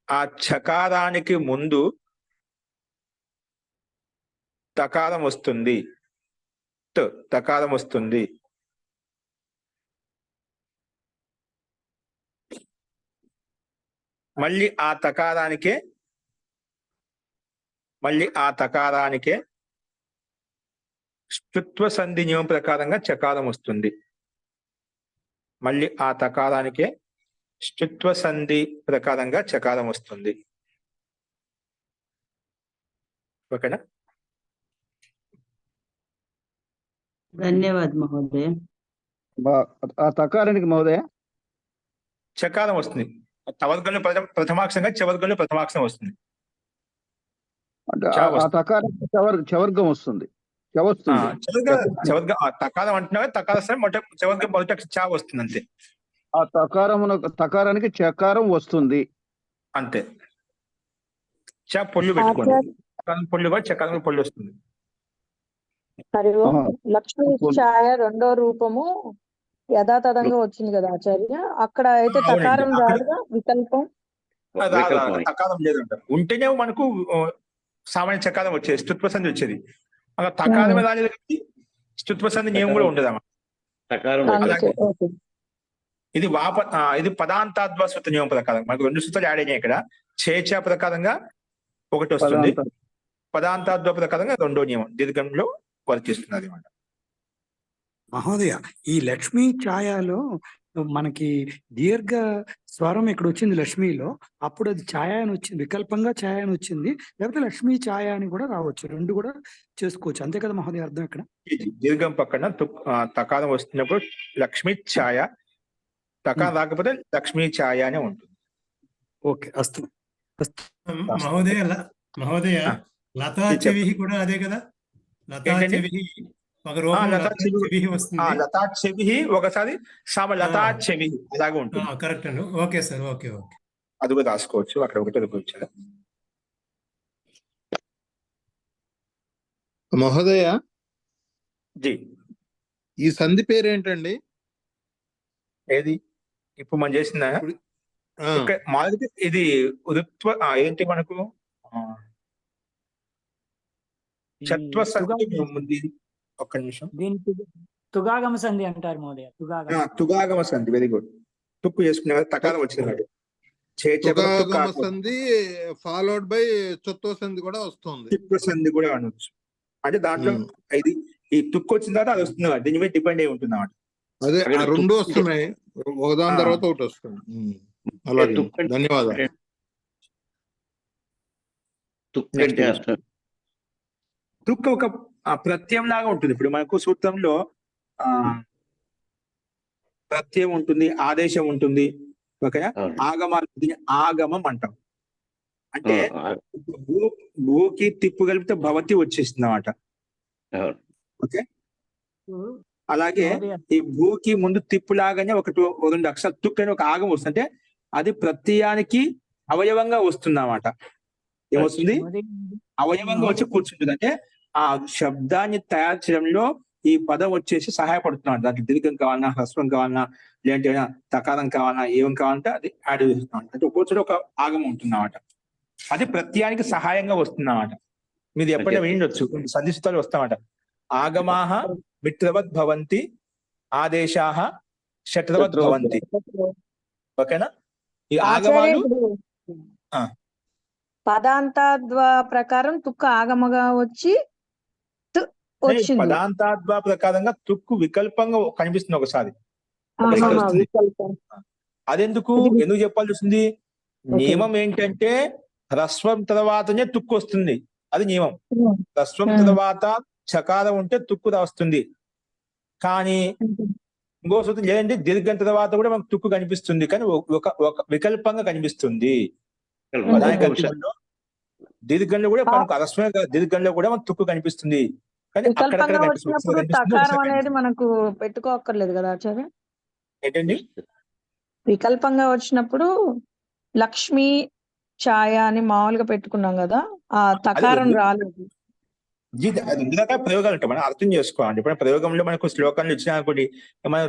Speaker 1: ఆ చకారానికి ముందు తకారం వస్తుంది, తకారం వస్తుంది. మళ్ళీ ఆ తకారానికే స్తుత్వ సంధి నియమం ప్రకారంగా చకారం వస్తుంది. మళ్ళీ ఆ తకారానికే స్తుత్వ సంధి ప్రకారంగా చకారం వస్తుంది. ఓకేనా?
Speaker 9: ధన్యవాద్ మహోదయ.
Speaker 10: ఆ తకారానికి మహోదయ
Speaker 1: చకారం వస్తుంది. తవర్గంలో ప్రథమాక్షరంగా చవర్గంలో ప్రథమాక్షరం వస్తుంది.
Speaker 10: ఆ తకారానికి చవర్గం వస్తుంది.
Speaker 1: తకారం అంటున్నా తకారం మొదట చవర్గం మొదట చా వస్తుంది అంతే.
Speaker 10: ఆ తకారానికి చకారం వస్తుంది
Speaker 1: అంతే. చా పొల్లు పెట్టుకోండి, పొల్లు కూడా చకారం పొల్లు వస్తుంది.
Speaker 11: లక్ష్మీ ఛాయ రెండో రూపము యథాతథంగా వచ్చింది కదా ఆచార్య, అక్కడ అయితే తకారం రాదుగా, వికల్పం
Speaker 1: తకారం లేదంట. ఉంటేనే మనకు సామాన్య చకారం వచ్చేది, స్తుత్వ సంధి వచ్చేది. అలా తకారమే రాలేదు కాబట్టి స్తుత్వ సంధి నియమం కూడా ఉండదు అన్నమాట. ఇది పదాంతాద్వా సూత్ర నియమం ప్రకారం మనకు 2 సూత్రాలు యాడ్ అయినాయి ఇక్కడ. చేచ ప్రకారంగా ఒకటి వస్తుంది, పదాంతాద్వా ప్రకారంగా రెండో నియమం దీర్ఘంలో వర్తిస్తున్నది అన్నమాట.
Speaker 3: మహోదయ, ఈ లక్ష్మీ ఛాయలో మనకి దీర్ఘ స్వరం ఇక్కడ వచ్చింది లక్ష్మీలో, అప్పుడు అది ఛాయ అని వచ్చింది, వికల్పంగా ఛాయ అని వచ్చింది, లేకపోతే లక్ష్మీ ఛాయ అని కూడా రావచ్చు, రెండు కూడా చేసుకోవచ్చు. అంతే కదా మహోదయ అర్థం ఇక్కడ?
Speaker 1: దీర్ఘం పక్కన తకారం వస్తున్నప్పుడు లక్ష్మీ ఛాయ, తకారం రాకపోతే లక్ష్మీ ఛాయ అనే ఉంటుంది.
Speaker 3: ఓకే, అస్తు.
Speaker 12: మహోదయ లతా చెవి కూడా అదే కదా? లతా చెవి
Speaker 1: లతా చెవి ఒకసారి లతా చెవి అలాగే ఉంటుంది.
Speaker 12: కరెక్ట్ అండి. ఓకే సార్, ఓకే ఓకే,
Speaker 1: అది కూడా రాసుకోవచ్చు. అక్కడ ఒకటి వచ్చారు.
Speaker 10: మహోదయ
Speaker 1: జీ
Speaker 13: ఈ సంధి పేరు ఏంటండి?
Speaker 1: ఏది ఇప్పుడు మనం చేసిన
Speaker 13: ఆ,
Speaker 1: మాదిరి ఇది ఉరుత్వ ఏంటి మనకు షత్వ సంధి ఉంది. ఒక్క నిమిషం.
Speaker 8: దీని తుగాగమ సంధి అంటారు మహోదయ.
Speaker 1: తుగాగమ సంధి, వెరీ గుడ్. తుక్కు చేసుకునే కదా తకారం వచ్చింది.
Speaker 13: తుగాగమ సంధి ఫాలోడ్ బై చొత్వ సంధి కూడా వస్తుంది.
Speaker 1: తిక్వ సంధి కూడా అనొచ్చు. అంటే దాంట్లో ఇది ఈ తుక్కు వచ్చిన తర్వాత అది వస్తుంది కదా, దీని మీద డిపెండ్ అయి ఉంటుంది అన్నమాట.
Speaker 13: అదే ఆ రెండు వస్తున్నాయి, ఒకదాని తర్వాత ఒకటి వస్తుంది. అలాగే, ధన్యవాదాలు.
Speaker 1: తుక్కు ఒక ప్రత్యయం లాగా ఉంటుంది. ఇప్పుడు మనకు సూత్రంలో ప్రత్యయం ఉంటుంది, ఆదేశం ఉంటుంది, ఓకేనా. ఆగమం అంటాం. అంటే భూకి తిప్పు కలిపితే భవతి వచ్చేస్తుంది అన్నమాట. ఓకే. అలాగే ఈ భూకి ముందు తిప్పు లాగానే రెండు అక్షరాలు తుక్కు అని ఒక ఆగం వస్తుంది. అంటే అది ప్రత్యయానికి అవయవంగా వస్తుంది అన్నమాట. ఏమొస్తుంది? అవయవంగా వచ్చి కూర్చుంటుంది. అంటే ఆ శబ్దాన్ని తయారు చేయడంలో ఈ పదం వచ్చేసి సహాయపడుతున్నాడు. దానికి దీర్ఘం కావాలన్నా, హ్రస్వం కావాలన్నా, లేదంటే తకారం కావాలన్నా, ఏం కావాలంటే అది యాడ్ చేస్తున్నాడు. అంటే ఒక్కొక్కటి ఒక ఆగమం ఉంటుంది అన్నమాట. అది ప్రత్యయానికి సహాయంగా వస్తుంది అన్నమాట. మీరు ఎప్పుడైనా వినొచ్చు, సంధి సూత్రాలు వస్తామట. ఆగమాహ మిత్రవత్ భవంతి, ఆదేశాహ శత్రువత్ భవంతి. ఓకేనా. ఈ ఆగమాలు
Speaker 11: పదాంతాద్వా ప్రకారం తుక్క ఆగమగా వచ్చి వచ్చింది.
Speaker 1: పదాంతాద్వా ప్రకారంగా తుక్కు వికల్పంగా కనిపిస్తుంది ఒకసారి. అదెందుకు ఎందుకు చెప్పాల్సి వస్తుంది? నియమం ఏంటంటే హ్రస్వం తర్వాతనే తుక్కు వస్తుంది, అది నియమం. హ్రస్వం తర్వాత చకారం ఉంటే తుక్కు వస్తుంది. కానీ ఇంకో సూత్రం లేదంటే దీర్ఘం తర్వాత కూడా మనకు తుక్కు కనిపిస్తుంది, కానీ ఒక వికల్పంగా కనిపిస్తుంది. దీర్ఘంలో కూడా మనకు అరస్వమే దీర్ఘంలో కూడా మనకు తుక్కు కనిపిస్తుంది, కానీ
Speaker 11: వికల్పంగా వచ్చినప్పుడు తకారం అనేది మనకు పెట్టుకోక్కర్లేదు కదా ఆచార్య.
Speaker 1: ఏంటండి?
Speaker 11: వికల్పంగా వచ్చినప్పుడు లక్ష్మి ఛాయ అని మామూలుగా పెట్టుకున్నాం కదా, ఆ తకారం రాలేదు.
Speaker 1: అది ఇందాక ప్రయోగాలు ఉంటాయి, మనం అర్థం చేసుకోవాలి. ఇప్పుడు ప్రయోగంలో మనకు శ్లోకాలు ఇచ్చినా అనుకోండి, మనం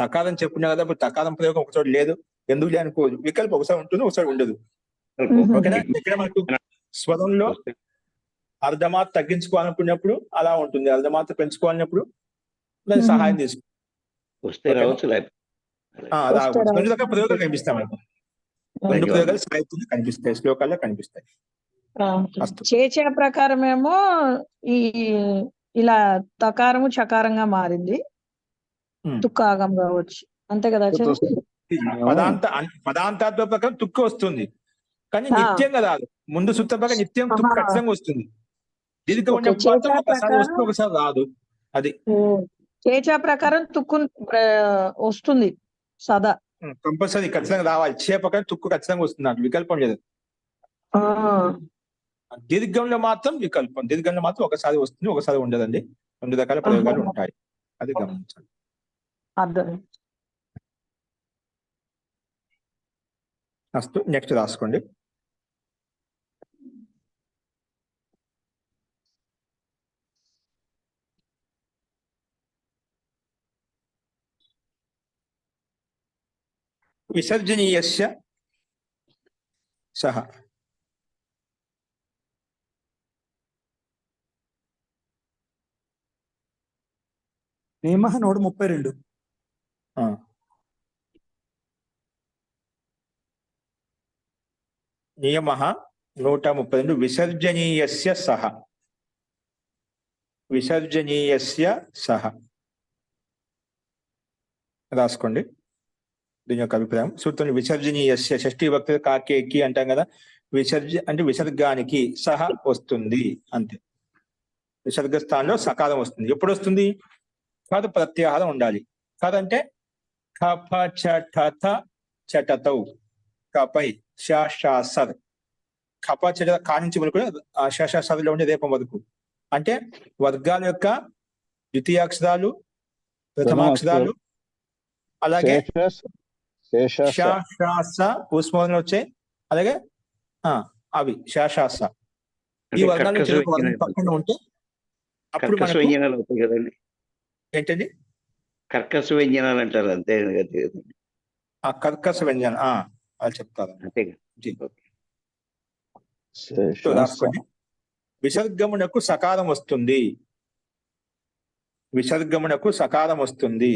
Speaker 1: తకారం చెప్పుకున్నాం కదా, ఇప్పుడు తకారం ప్రయోగం ఒకసారి లేదు, ఎందుకు లే అనుకోదు. వికల్పం ఒకసారి ఉంటుంది, ఒకసారి ఉండదు. ఓకేనా. ఇక్కడ మనకు స్వరంలో అర్ధమాత్ర తగ్గించుకోవాలనుకున్నప్పుడు అలా ఉంటుంది, అర్ధమాత్ర పెంచుకోవాలన్నప్పుడు దాని సహాయం తీసుకోవాలి. రెండు రకాల ప్రయోగాలు కనిపిస్తాయి మనకు. రెండు ప్రయోగాలు సాహిత్యంలో కనిపిస్తాయి, శ్లోకాల్లో కనిపిస్తాయి.
Speaker 11: చేచే ప్రకారమేమో ఈ ఇలా తకారము చకారంగా మారింది, తుక్క ఆగంగా వచ్చి, అంతే కదా ఆచార్య.
Speaker 1: పదాంతాత్వ ప్రకారం తుక్కు వస్తుంది, కానీ నిత్యంగా రాదు. ముందు సూత్రం ప్రకారం నిత్యం తుక్కు ఖచ్చితంగా వస్తుంది. దీనికి ఒకసారి వస్తుంది, ఒకసారి రాదు. అది
Speaker 11: చేచా ప్రకారం తుక్కు వస్తుంది సదా,
Speaker 1: కంపల్సరీ ఖచ్చితంగా రావాలి. చే ప్రకారం తుక్కు ఖచ్చితంగా వస్తుంది, అటు వికల్పం లేదు. దీర్ఘంలో మాత్రం వికల్పం, దీర్ఘంలో మాత్రం ఒకసారి వస్తుంది, ఒకసారి ఉండదండి. రెండు రకాల ప్రయోగాలు ఉంటాయి, అది గమనించాలి. అస్తు, నెక్స్ట్ రాసుకోండి. విసర్జనీయస్య సహ.
Speaker 3: నియమ 132.
Speaker 1: నియమ 132 విసర్జనీయస్య సహ. విసర్జనీయస్య సహ రాసుకోండి. దీని యొక్క అభిప్రాయం సూత్రం. విసర్జనీయస్య షష్ఠీ విభక్తి కాకేకి అంటాం కదా, అంటే విసర్గానికి సహ వస్తుంది అంతే. విసర్గ స్థానంలో సకారం వస్తుంది. ఎప్పుడు వస్తుంది? కాదు ప్రత్యాహారం ఉండాలి. కాదంటే కప చట చటతౌ, కపై శాసర్, కప చట కానించి వరకు శాసర్లో ఉండే రేపం వరకు. అంటే వర్గాల యొక్క ద్వితీయాక్షరాలు, ప్రథమాక్షరాలు, అలాగే ఉస్మోదనలు వచ్చాయి, అలాగే అవి శాశాస ఈ వర్గాలు పక్కన ఉంటే అప్పుడు మనకు ఏంటండి?
Speaker 14: కర్కశ వ్యంజనాలు అంటారు అంతే కదా.
Speaker 1: ఆ కర్కశ వ్యంజన అది చెప్తారు.
Speaker 14: అంతే
Speaker 1: జీ.
Speaker 10: శేష
Speaker 1: సో రాసుకోండి. విసర్గమునకు సకారం వస్తుంది. విసర్గమునకు సకారం వస్తుంది.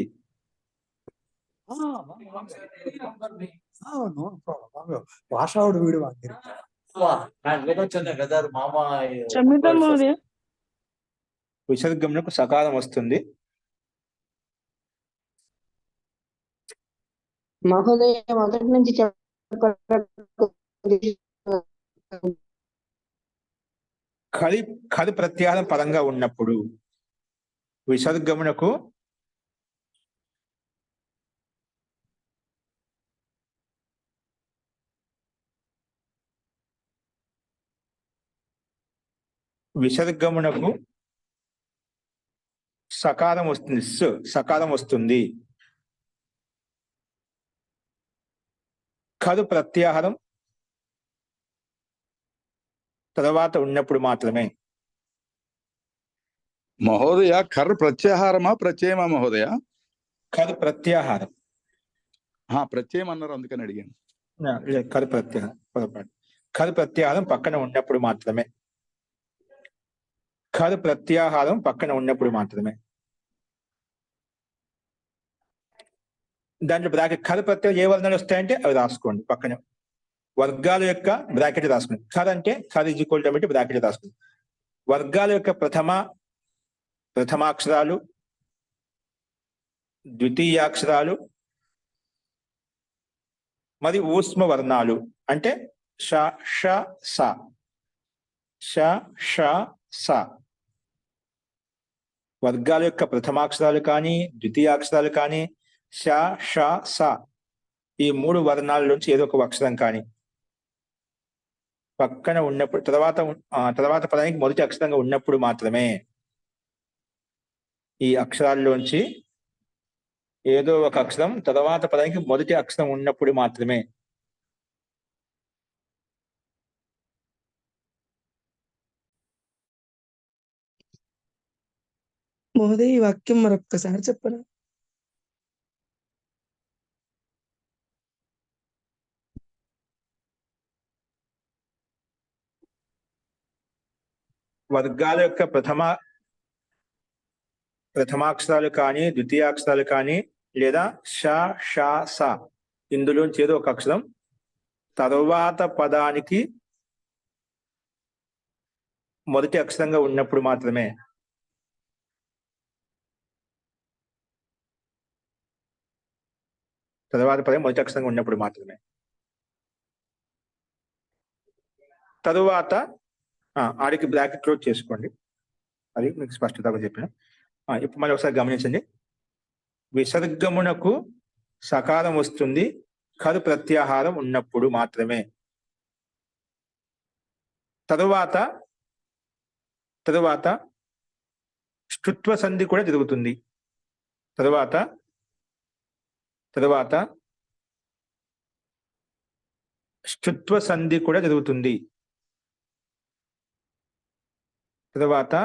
Speaker 3: భాషావుడు వీడు
Speaker 5: క్షమితం మహోదయ.
Speaker 1: విసర్గమునకు సకారం వస్తుంది.
Speaker 11: మహోదయ మొదటి నుంచి
Speaker 1: ఖలి ప్రత్యాహారం పరంగా ఉన్నప్పుడు విసర్గమునకు సకారం వస్తుంది. సకారం వస్తుంది. ఖలు ప్రత్యాహారం తర్వాత ఉన్నప్పుడు మాత్రమే.
Speaker 13: మహోదయ ఖర్ ప్రత్యాహారమా ప్రత్యయమా మహోదయ?
Speaker 1: ఖలు ప్రత్యాహారం.
Speaker 13: ప్రత్యయం అన్నారు అందుకని అడిగాను.
Speaker 1: ఖలు ప్రత్యాహారం పొరపాటు. ఖలు ప్రత్యాహారం పక్కన ఉన్నప్పుడు మాత్రమే. ఖలు ప్రత్యాహారం పక్కన ఉన్నప్పుడు మాత్రమే. దాంట్లో బ్రాకెట్ ఖలు ప్రత్యయం ఏ వర్ణాలు వస్తాయంటే అవి రాసుకోండి పక్కన. వర్గాల యొక్క బ్రాకెట్ రాసుకోండి. ఖర్ అంటే ఖర్ ఈజ్ ఈక్వల్ టు బ్రాకెట్ రాసుకోండి. వర్గాల యొక్క ప్రథమాక్షరాలు, ద్వితీయాక్షరాలు మరియు ఊష్మ వర్ణాలు అంటే ష ష స. ష ష స వర్గాల యొక్క ప్రథమాక్షరాలు కానీ ద్వితీయాక్షరాలు కానీ ష ష స ఈ 3 వర్ణాల నుంచి ఏదో ఒక అక్షరం కానీ పక్కన ఉన్నప్పుడు తర్వాత పదానికి మొదటి అక్షరంగా ఉన్నప్పుడు మాత్రమే. ఈ అక్షరాల్లోంచి ఏదో ఒక అక్షరం తర్వాత పదానికి మొదటి అక్షరం ఉన్నప్పుడు మాత్రమే.
Speaker 5: మహోదయ ఈ వాక్యం మరొక్కసారి చెప్పరా?
Speaker 1: వర్గాల యొక్క ప్రథమాక్షరాలు కానీ ద్వితీయాక్షరాలు కానీ లేదా ష ష స ఇందులోంచి ఏదో ఒక అక్షరం తరువాత పదానికి మొదటి అక్షరంగా ఉన్నప్పుడు మాత్రమే. తరువాత పదం మొదటి అక్షరంగా ఉన్నప్పుడు మాత్రమే. తరువాత ఆడికి బ్రాకెట్ క్లోజ్ చేసుకోండి. అది మీకు స్పష్టతగా చెప్పిన. ఇప్పుడు మళ్ళీ ఒకసారి గమనించండి. విసర్గమునకు సకారం వస్తుంది ఖలు ప్రత్యాహారం ఉన్నప్పుడు మాత్రమే. తరువాత ష్టుత్వ సంధి కూడా జరుగుతుంది. తరువాత ష్టుత్వ సంధి కూడా జరుగుతుంది. తర్వాత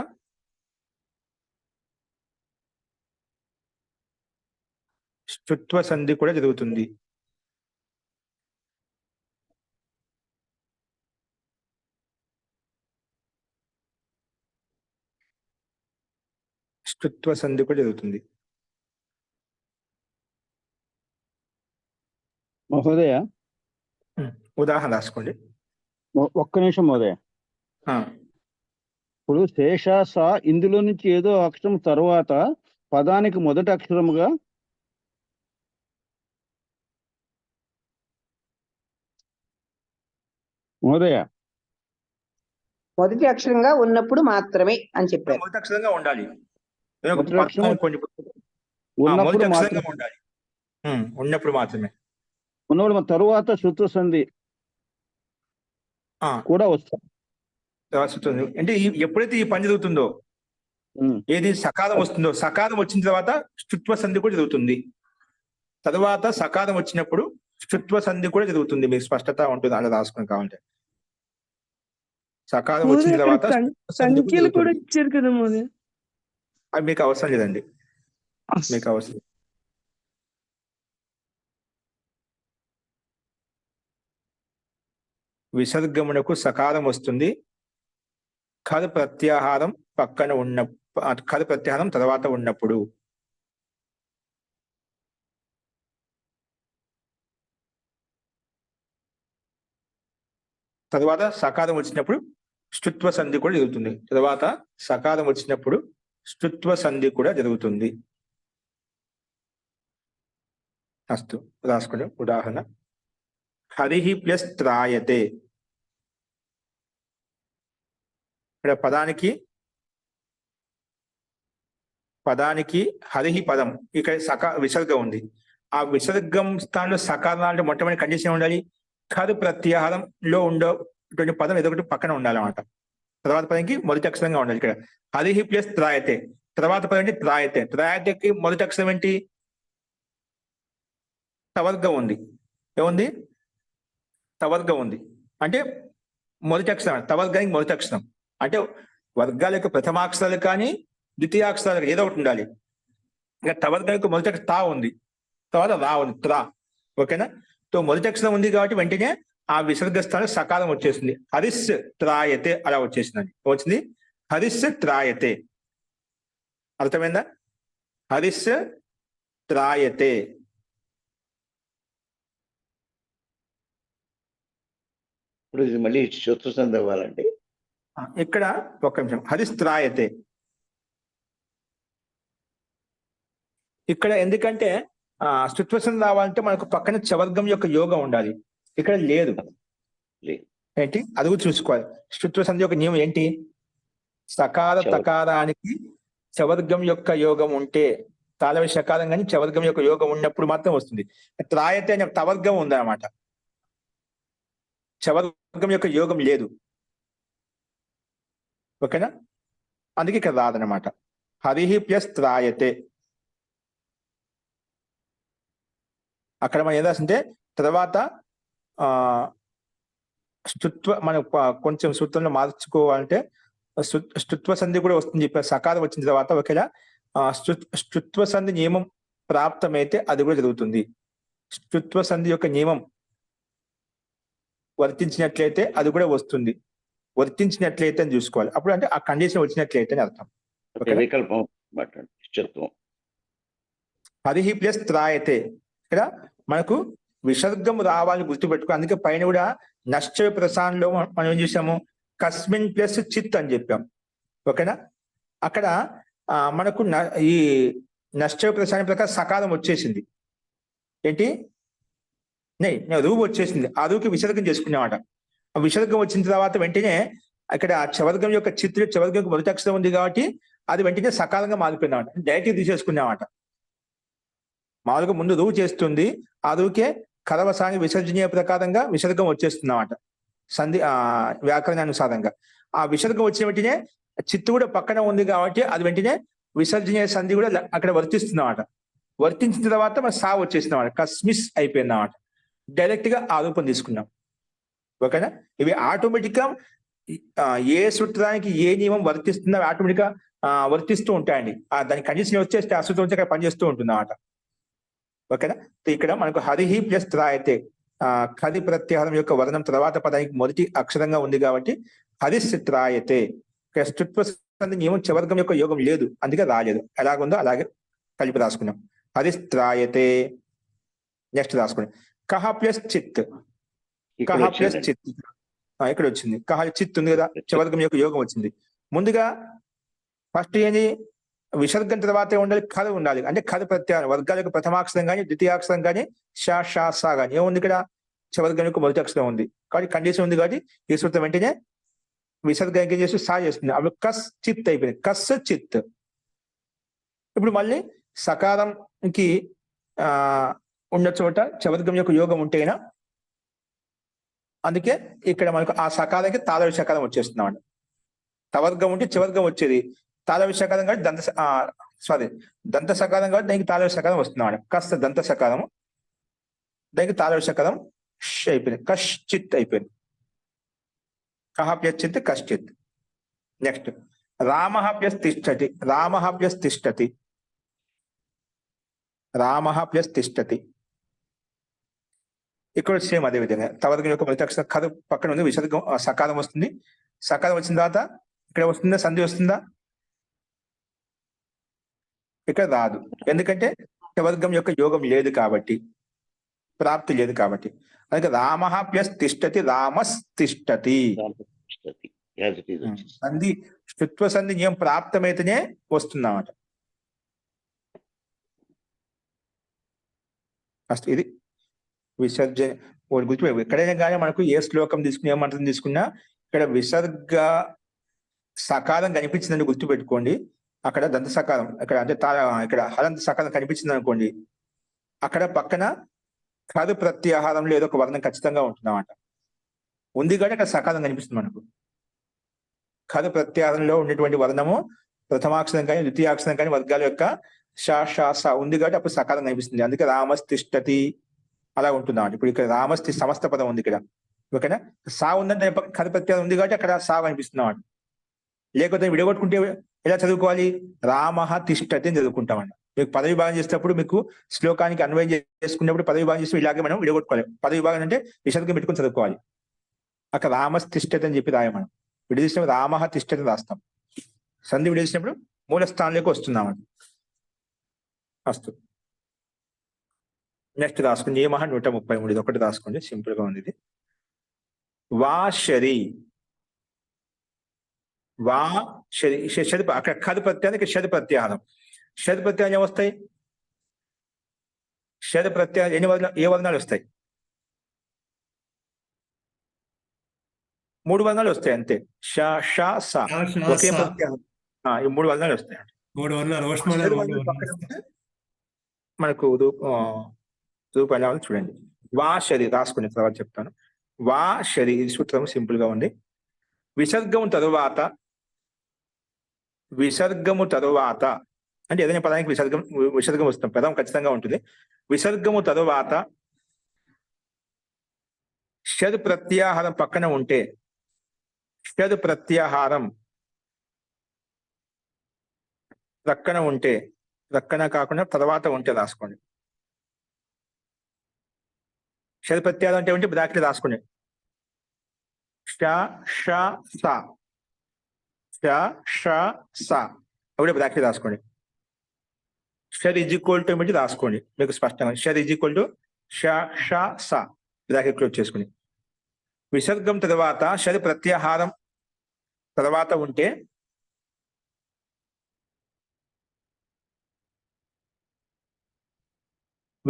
Speaker 1: ష్టుత్వ సంధి కూడా జరుగుతుంది. ష్టుత్వ సంధి కూడా జరుగుతుంది.
Speaker 10: మహోదయ
Speaker 1: ఉదాహరణ రాసుకోండి.
Speaker 10: ఒక్క నిమిషం మహోదయ. ఇప్పుడు శేష స ఇందులో నుంచి ఏదో అక్షరం తర్వాత పదానికి మొదటి అక్షరముగా మహోదయ
Speaker 9: మొదటి అక్షరంగా ఉన్నప్పుడు మాత్రమే అని చెప్పారు.
Speaker 1: మొదటి అక్షరంగా ఉండాలి.
Speaker 10: మొదటి అక్షరం
Speaker 1: మొదటి
Speaker 10: ఉన్నప్పుడు
Speaker 1: అక్షరంగా ఉండాలి. ఉన్నప్పుడు మాత్రమే.
Speaker 10: ఉన్నప్పుడు తరువాత శ్రుత్వ సంధి కూడా వస్తుంది.
Speaker 1: అంటే ఎప్పుడైతే ఈ పని జరుగుతుందో ఏది సకాలం వస్తుందో సకాలం వచ్చిన తర్వాత ష్టుత్వ సంధి కూడా జరుగుతుంది. తర్వాత సకాలం వచ్చినప్పుడు ష్టుత్వ సంధి కూడా జరుగుతుంది. మీకు స్పష్టత ఉంటుంది అలా రాసుకుని కావాలంటే. సకాలం వచ్చిన తర్వాత
Speaker 5: సంఖ్యలు కూడా ఇచ్చారు కదా మహోదయ.
Speaker 1: అది మీకు అవసరం లేదండి. మీకు అవసరం. విసర్గమునకు సకారం వస్తుంది. ఖర్ ప్రత్యాహారం పక్కన ఉన్న ఖర్ ప్రత్యాహారం తర్వాత ఉన్నప్పుడు. తర్వాత సకారం వచ్చినప్పుడు ష్టుత్వ సంధి కూడా జరుగుతుంది. తర్వాత సకారం వచ్చినప్పుడు ష్టుత్వ సంధి కూడా జరుగుతుంది. అస్తు రాసుకోండి. ఉదాహరణ హరిహి ప్లస్ త్రాయతే. ఇక్కడ పదానికి హరిహి పదం, ఇక్కడ విసర్గ ఉంది. ఆ విసర్గం స్థానంలో సకారం అంటే మొట్టమొదటి కండిషన్ ఉండాలి. ఖర్ ప్రత్యాహారంలో ఉండేటువంటి పదం ఏదో ఒకటి పక్కన ఉండాలన్నమాట. తర్వాత పదంకి మొదటి అక్షరంగా ఉండాలి. ఇక్కడ హరిహి ప్లస్ త్రాయతే, తర్వాత పదం ఏంటి? త్రాయతే. త్రాయతేకి మొదటి అక్షరం ఏంటి? తవర్గం ఉంది. ఏముంది? తవర్గం ఉంది. అంటే మొదటి అక్షరం, తవర్గానికి మొదటి అక్షరం అంటే వర్గాల యొక్క ప్రథమాక్షరాలు కానీ ద్వితీయాక్షరాలు ఏదో ఒకటి ఉండాలి. ఇంకా తవర్గానికి మొదటి అక్షరం తా ఉంది, తర్వాత రా ఉంది, త్రా. ఓకేనా? సో మొదటి అక్షరం ఉంది కాబట్టి వెంటనే ఆ విసర్గ స్థానం సకాలం వచ్చేసింది. హరిస్ త్రాయతే అలా వచ్చేసిందండి. వచ్చింది హరిస్ త్రాయతే. అర్థమైందా? హరిస్ త్రాయతే.
Speaker 14: ఇప్పుడు ఇది మళ్ళీ ష్టుత్వ సంధి అవ్వాలండి.
Speaker 1: ఇక్కడ ఒక్క నిమిషం. హరిస్ త్రాయతే ఇక్కడ ఎందుకంటే ష్టుత్వ సంధి రావాలంటే మనకు పక్కన చవర్గం యొక్క యోగం ఉండాలి. ఇక్కడ లేదు. ఏంటి అది కూడా చూసుకోవాలి. ష్టుత్వ సంధి యొక్క నియమం ఏంటి? సకార తకారానికి చవర్గం యొక్క యోగం ఉంటే, తాళవి షకారం కానీ చవర్గం యొక్క యోగం ఉన్నప్పుడు మాత్రం వస్తుంది. త్రాయతే అనే తవర్గం ఉందన్నమాట, చవర్గం యొక్క యోగం లేదు. ఓకేనా? అందుకే ఇక్కడ రాదనమాట. హరిహి ప్లస్ త్రాయతే. అక్కడ మనం ఏం రాసింటే తర్వాత ష్టుత్వ మనం కొంచెం సూత్రంలో మార్చుకోవాలంటే ష్టుత్వ సంధి కూడా వస్తుంది చెప్పారు. సకారం వచ్చిన తర్వాత ఒకవేళ ష్టుత్వ సంధి నియమం ప్రాప్తమైతే అది కూడా జరుగుతుంది. ష్టుత్వ సంధి యొక్క నియమం వర్తించినట్లయితే అది కూడా వస్తుంది. వర్తించినట్లయితే అని చూసుకోవాలి. అప్పుడు అంటే ఆ కండిషన్ వచ్చినట్లయితే అని అర్థం. హరిహి ప్లస్ త్రాయతే. ఇక్కడ మనకు విసర్గం రావాలని గుర్తుపెట్టుకో. అందుకే పైన కూడా నశ్చ ప్రసాన్లో మనం ఏం చేసాము? కస్మిన్ ప్లస్ చిత్ అని చెప్పాం. ఓకేనా? అక్కడ మనకు ఈ నశ్చ ప్రసాన్ ప్రకారం సకాలం వచ్చేసింది. ఏంటి? రూపు వచ్చేసింది. ఆ రూకి విసర్గం చేసుకునేమాట. ఆ విసర్గం వచ్చిన తర్వాత వెంటనే ఇక్కడ చవర్గం యొక్క చిత్తులు చవర్గం యొక్క మొదటి అక్షరం ఉంది కాబట్టి అది వెంటనే సకాలంగా మారిపోయిందన్నమాట. డైరెక్ట్ తీసేసుకునేమాట. మామూలుగా ముందు రూపు చేస్తుంది, ఆ రూకే కరవసాని విసర్జనీయ ప్రకారంగా విసర్గం వచ్చేస్తుందన్నమాట సంధి వ్యాకరణానుసారంగా. ఆ విసర్గం వచ్చిన వెంటనే చిత్తు కూడా పక్కన ఉంది కాబట్టి అది వెంటనే విసర్జనీయ సంధి కూడా అక్కడ వర్తిస్తుందన్నమాట. వర్తించిన తర్వాత మన సా వచ్చేసిందన్నమాట. కస్మిస్ అయిపోయిందన్నమాట. డైరెక్ట్ గా ఆ రూపం తీసుకున్నాం. ఓకేనా? ఇవి ఆటోమేటిక్ గా ఏ సూత్రానికి ఏ నియమం వర్తిస్తుందో ఆటోమేటిక్ గా వర్తిస్తూ ఉంటాయండి. దాని కండిషన్ వచ్చేస్తే ఆ సూత్రం వచ్చి అక్కడ పనిచేస్తూ ఉంటుంది అన్నమాట. ఓకేనా? ఇక్కడ మనకు హరిహి ప్లస్ త్రాయతే ఖది ప్రత్యాహారం యొక్క వర్ణం తర్వాత పదానికి మొదటి అక్షరంగా ఉంది కాబట్టి హరిస్ త్రాయతే. ష్టుత్వ సంధి నియమం చవర్గం యొక్క యోగం లేదు, అందుకే రాలేదు. ఎలాగుందో అలాగే కలిపి రాసుకున్నాం. హరిస్ త్రాయతే. నెక్స్ట్ రాసుకోండి. కహ ప్లస్ చిత్. కహ ప్లస్ చిత్ ఇక్కడ వచ్చింది. కహ చిత్ ఉంది కదా, చవర్గం యొక్క యోగం వచ్చింది. ముందుగా ఫస్ట్ ఏంది? విసర్గం తర్వాతే ఉండాలి, ఖర్ ఉండాలి. అంటే ఖర్ ప్రత్యాహారం వర్గాల యొక్క ప్రథమాక్షరం కానీ ద్వితీయాక్షరం కానీ షా షా సా కానీ ఏముంది? ఇక్కడ చవర్గం యొక్క మొదటి అక్షరం ఉంది కాబట్టి కండిషన్ ఉంది కాబట్టి ఈ సూత్రం వెంటనే విసర్గం ఏం చేసి సా చేస్తుంది. అప్పుడు కస్ చిత్ అయిపోయింది. కస్ చిత్. ఇప్పుడు మళ్ళీ సకారంకి ఉన్న చోట చవర్గం యొక్క యోగం ఉంటేనా, అందుకే ఇక్కడ మనకు ఆ సకారానికి తాళవి సకారం వచ్చేస్తున్నాం. తవర్గం ఉంటే చివర్గం వచ్చేది, తాళవి సకారం కాబట్టి దంత సకారం కాబట్టి దానికి తాళవి సకారం వస్తున్నాడు. కాస్త దంత సకారం దానికి తాళవి సకారం అయిపోయింది. కశ్చిత్ అయిపోయింది. కహ ప్లస్ చిత్ కశ్చిత్. నెక్స్ట్ రామ ప్లస్ తిష్టతి. రామ ప్లస్ తిష్టతి. రామ ప్లస్ తిష్టతి. ఇక్కడ సేమ్ అదే విధంగా తవర్గం యొక్క మొదటి అక్షరం కథ పక్కన ఉంది, విసర్గం సకాలం వస్తుంది. సకాలం వచ్చిన తర్వాత ఇక్కడ వస్తుందా, సంధి వస్తుందా? ఇక్కడ రాదు, ఎందుకంటే వర్గం యొక్క యోగం లేదు కాబట్టి, ప్రాప్తి లేదు కాబట్టి. అందుకే రామ ప్లస్ తిష్టతి, రామస్ తిష్టతి. సంధి స్థుత్వ సంధి నియమం ప్రాప్తమైతేనే వస్తుందన్నమాట. ఫస్ట్ ఇది విసర్జన గుర్తు. ఎక్కడైనా కానీ మనకు ఏ శ్లోకం తీసుకుని ఏ మంత్రం తీసుకున్నా ఇక్కడ విసర్గ సకాలం కనిపించిందని గుర్తుపెట్టుకోండి. అక్కడ దంత సకాలం, ఇక్కడ అంటే ఇక్కడ హలంత సకాలం కనిపించింది అనుకోండి, అక్కడ పక్కన కాదు ప్రత్యాహారంలో ఏదో ఒక వర్ణం ఖచ్చితంగా ఉంటుంది అన్నమాట. ఉంది కానీ అక్కడ సకాలం కనిపిస్తుంది మనకు. కాదు ప్రత్యాహారంలో ఉండేటువంటి వర్ణము ప్రథమాక్షరం కానీ ద్వితీయాక్షరం కానీ వర్గాల యొక్క ష ఉంది కాబట్టి అప్పుడు సకాలం కనిపిస్తుంది. అందుకే రామస్తిష్టతి అలా ఉంటుంది అన్నమాట. ఇప్పుడు ఇక్కడ రామస్తి సమస్త పదం ఉంది ఇక్కడ, ఓకేనా. సా ఉందంటే కదు ప్రత్యాహారం ఉంది కాబట్టి అక్కడ సా కనిపిస్తుంది అన్నమాట. లేకపోతే విడగొట్టుకుంటే ఎలా చదువుకోవాలి? రామ తిష్టతి అని చదువుకుంటామండి. మీకు పదవి భాగం చేసేటప్పుడు మీకు శ్లోకానికి అన్వయం చేసుకున్నప్పుడు పదవి భాగం చేసి ఇలాగే మనం విడగొట్టుకోవాలి. పదవి భాగం అంటే విసర్గం పెట్టుకుని చదువుకోవాలి. అక్కడ రామస్తిష్టతి అని చెప్పి రాయ మనం. విడదీసినప్పుడు రామ తిష్టతి రాస్తాం. సంధి విడదీసినప్పుడు మూల స్థానంలోకి వస్తున్నామని వస్తు. నెక్స్ట్ రాసుకోండి నియమ 133. ఇది ఒకటి రాసుకోండి, సింపుల్ గా ఉంది ఇది. వాషరి వా షరి షది అక్కడ ఖదు ప్రత్యాహారం, షది ప్రత్యాహారం. షది ప్రత్యాహారం ఏమొస్తాయి? షది ప్రత్యాహారం ఏ వర్ణాలు వస్తాయి? 3 వర్ణాలు వస్తాయి అంతే. ష ష స ఒకే ప్రత్యాహారం. ఈ 3 వర్ణాలు వస్తాయి.
Speaker 12: 3 వర్ణాలు
Speaker 1: మనకు రూపం ఎలా ఉంది చూడండి. వా షరి రాసుకునే తర్వాత చెప్తాను. వా షరి ఇది సూత్రం సింపుల్ గా ఉంది. విసర్గము తరువాత అంటే ఏదైనా పదానికి విసర్గం వస్తాం, పదం ఖచ్చితంగా ఉంటుంది. విసర్గము తరువాత షద్ ప్రత్యాహారం పక్కన ఉంటే, షద్ ప్రత్యాహారం ప్రక్కన ఉంటే, ప్రక్కన కాకుండా తర్వాత ఉంటే రాసుకోండి. షద్ ప్రత్యాహారం అంటే ఉంటే బ్రాకెట్ రాసుకోండి. ష ష స ఒకటే బ్రాకెట్ రాసుకోండి. షర్ ఈజ్ ఈక్వల్ టు ఏమిటి రాసుకోండి మీకు స్పష్టంగా. షర్ ఈజ్ ఈక్వల్ టు ష ష స బ్రాకెట్ క్లోజ్ చేసుకుని. విసర్గం తర్వాత షర్ ప్రత్యాహారం తర్వాత ఉంటే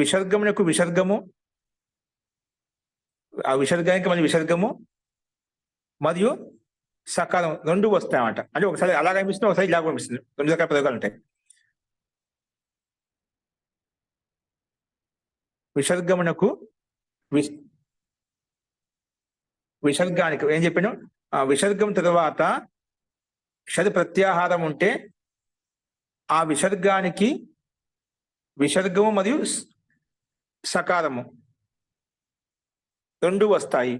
Speaker 1: విసర్గమునకు విసర్గము, ఆ విసర్గానికి మళ్ళీ విసర్గము మరియు సకాలం 2 వస్తాయన్నమాట. అంటే ఒకసారి అలా కనిపిస్తుంది, ఒకసారి ఇలా కనిపిస్తుంది. 2 రకాల ప్రయోగాలు ఉంటాయి. విసర్గమునకు విసర్గానికి ఏం చెప్పాను? విసర్గం తర్వాత షద్ ప్రత్యాహారం ఉంటే ఆ విసర్గానికి విసర్గము మరియు సకారము 2 వస్తాయి.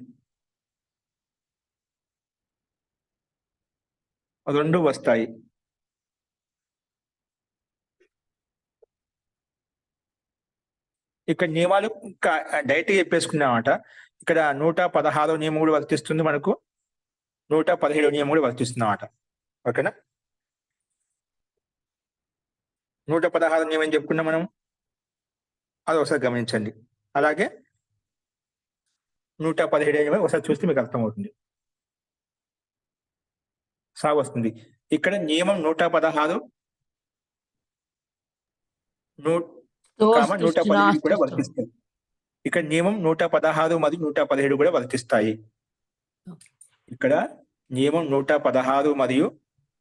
Speaker 1: 2 వస్తాయి. ఇక్కడ నియమాలు డైరెక్ట్ చెప్పేసుకున్నామట. ఇక్కడ 116వ నియమం కూడా వర్తిస్తుంది మనకు, 117వ నియమం కూడా వర్తిస్తుందన్నమాట. ఓకేనా. 116వ నియమం ఏం చెప్పుకున్నాం మనం, అది ఒకసారి గమనించండి. అలాగే 117వ నియమం ఒకసారి చూస్తే మీకు అర్థమవుతుంది. సా వస్తుంది. ఇక్కడ నియమం 116 117 కూడా వర్తిస్తాయి. ఇక్కడ నియమం 116 మరియు 117 కూడా వర్తిస్తాయి. ఇక్కడ నియమం 116 మరియు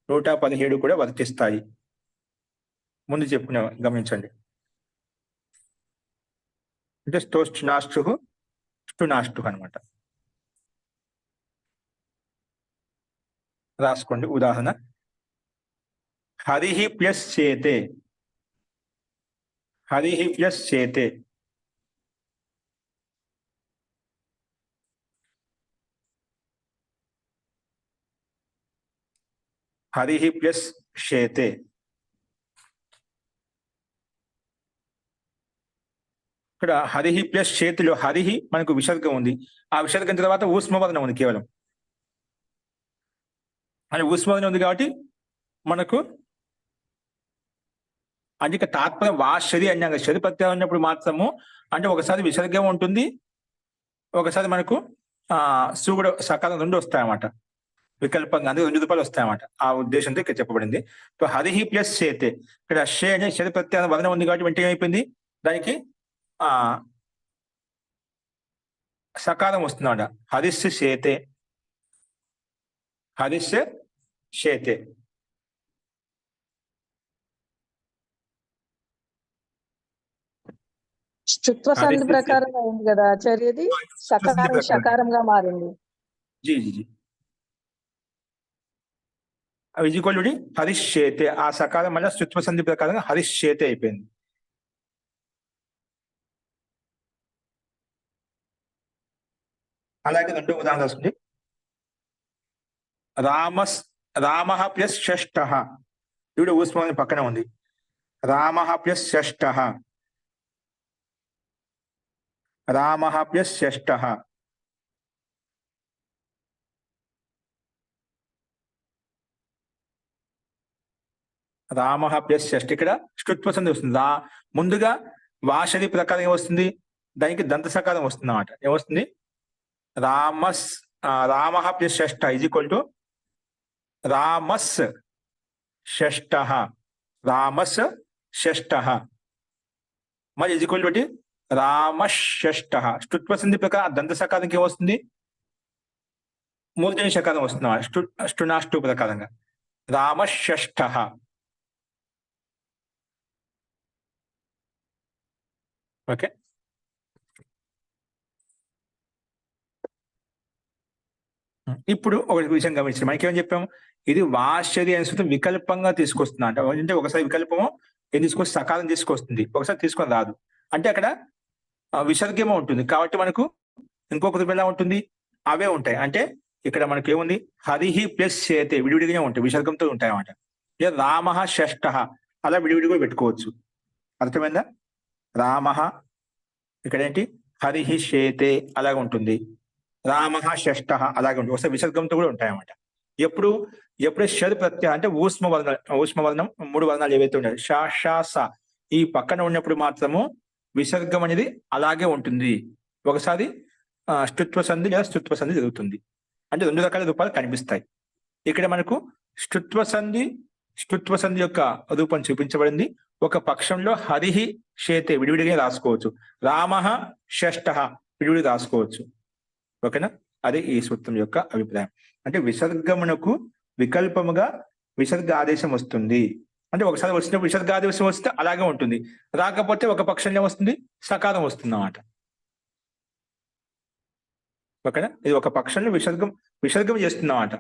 Speaker 1: 117 కూడా వర్తిస్తాయి. ముందు చెప్పుకున్నా గమనించండి. అంటే స్టునాష్టు అనమాట. రాసుకోండి. ఉదాహరణ హరిహి ప్లస్ చేతే, హరిహి ప్లస్ చేతే. హరిహి ప్లస్ చేతే. ఇక్కడ హరిహి ప్లస్ చేతిలో హరిహి మనకు విసర్గం ఉంది. ఆ విసర్గం తర్వాత ఊష్మవర్ణం ఉంది కేవలం. అని ఊష్మవర్ణం ఉంది కాబట్టి మనకు అంటే ఇక తాత్పర్యం వాషరి అన్నాక శరి ప్రత్యయం ఉన్నప్పుడు మాత్రము అంటే ఒకసారి విసర్గం ఉంటుంది, ఒకసారి మనకు సూగుడు సకాలం రెండు వస్తాయన్నమాట. వికల్పంగా అందుకే 2 రూపాయలు వస్తాయన్నమాట. ఆ ఉద్దేశంతో ఇక్కడ చెప్పబడింది. సో హరిహి ప్లస్ చేతే ఇక్కడ షే అనే శరి ప్రత్యయం వర్ణం ఉంది కాబట్టి వెంటనే అయిపోయింది. దానికి సకాలం వస్తుందన్నమాట. హరిస్ చేతే, హరిస్ చేతే.
Speaker 11: చుత్వ సంధి ప్రకారం అయింది కదా ఆచార్యది, సకారం షకారంగా మారింది.
Speaker 1: జీ జీ జీ ఈక్వల్ హరిష్యేతే. ఆ సకాలం మళ్ళీ స్తుత్వ సంధి ప్రకారంగా హరిష్యేతే అయిపోయింది. అలాగే 2 ఉదాహరణ వస్తుంది. రామ ప్లస్ షష్ఠ. ఇప్పుడు ఊష్మవర్ణం పక్కన ఉంది. రామ ప్లస్ షష్ఠ, రామ ప్లస్ షష్ఠ. రామ ప్లస్ షష్ఠ ఇక్కడ ష్టుత్వ సంధి వస్తుంది. ముందుగా వాషరి ప్రకారం ఏమొస్తుంది, దానికి దంత సకారం వస్తుంది అన్నమాట. ఏమొస్తుంది, రామ ప్లస్ షష్ఠ ఈజ్ ఈక్వల్ టు రామస్ షష్ఠ, రామస్ షష్ఠ. మరి ఈజ్ ఈక్వల్ టు రామషష్ఠ. ష్టుత్వ సంధి ప్రకారం దంత సకారంకి ఏమొస్తుంది, మూర్ధన్య సకారం వస్తుంది అన్నమాట. ష్టునాష్టు ప్రకారంగా రామషష్ఠ. ఓకే, ఇప్పుడు ఒక విషయం గమనించాం. మనకేమని చెప్పాము, ఇది వాషరి అనే సూత్రం వికల్పంగా తీసుకొస్తున్నా అంటే ఒకసారి వికల్పము ఏం తీసుకొచ్చి సకాలం తీసుకొస్తుంది, ఒకసారి తీసుకొని రాదు. అంటే అక్కడ విసర్గము ఉంటుంది కాబట్టి మనకు ఇంకొక రూపం ఎలా ఉంటుంది, అవే ఉంటాయి. అంటే ఇక్కడ మనకి ఏముంది, హరిహి ప్లస్ చేతే విడివిడిగానే ఉంటాయి, విసర్గంతో ఉంటాయి అన్నమాట. లేదా రామ షష్ఠ అలా విడివిడిగా పెట్టుకోవచ్చు. అర్థమైందా? రామ ఇక్కడ ఏంటి, హరిహి చేతే అలాగే ఉంటుంది, రామ షష్ఠ అలాగే ఉంటుంది. ఒకసారి విసర్గంతో కూడా ఉంటాయి అన్నమాట. ఎప్పుడు షడ్ ప్రత్యయం అంటే ఊష్మవర్ణం 3 వర్ణాలు ఏవైతే ఉన్నాయి షా షా సా ఈ పక్కన ఉన్నప్పుడు మాత్రము విసర్గం అనేది అలాగే ఉంటుంది. ఒకసారి ష్టుత్వ సంధి లేదా స్తుత్వ సంధి జరుగుతుంది. అంటే 2 రకాల రూపాలు కనిపిస్తాయి. ఇక్కడ మనకు ష్టుత్వ సంధి యొక్క రూపం చూపించబడింది. ఒక పక్షంలో హరిహి చేతే విడివిడిగా రాసుకోవచ్చు, రామ షష్ఠ విడివిడిగా రాసుకోవచ్చు. ఓకేనా? అదే ఈ సూత్రం యొక్క అభిప్రాయం. అంటే విసర్గమునకు వికల్పముగా విసర్గ ఆదేశం వస్తుంది. అంటే ఒకసారి వచ్చినప్పుడు విసర్గ ఆదేశం వస్తే అలాగే ఉంటుంది, రాకపోతే ఒక పక్షంలో వస్తుంది, సకారం వస్తుంది అన్నమాట. ఓకేనా? ఇది ఒక పక్షంలో విసర్గం చేస్తున్నమాట.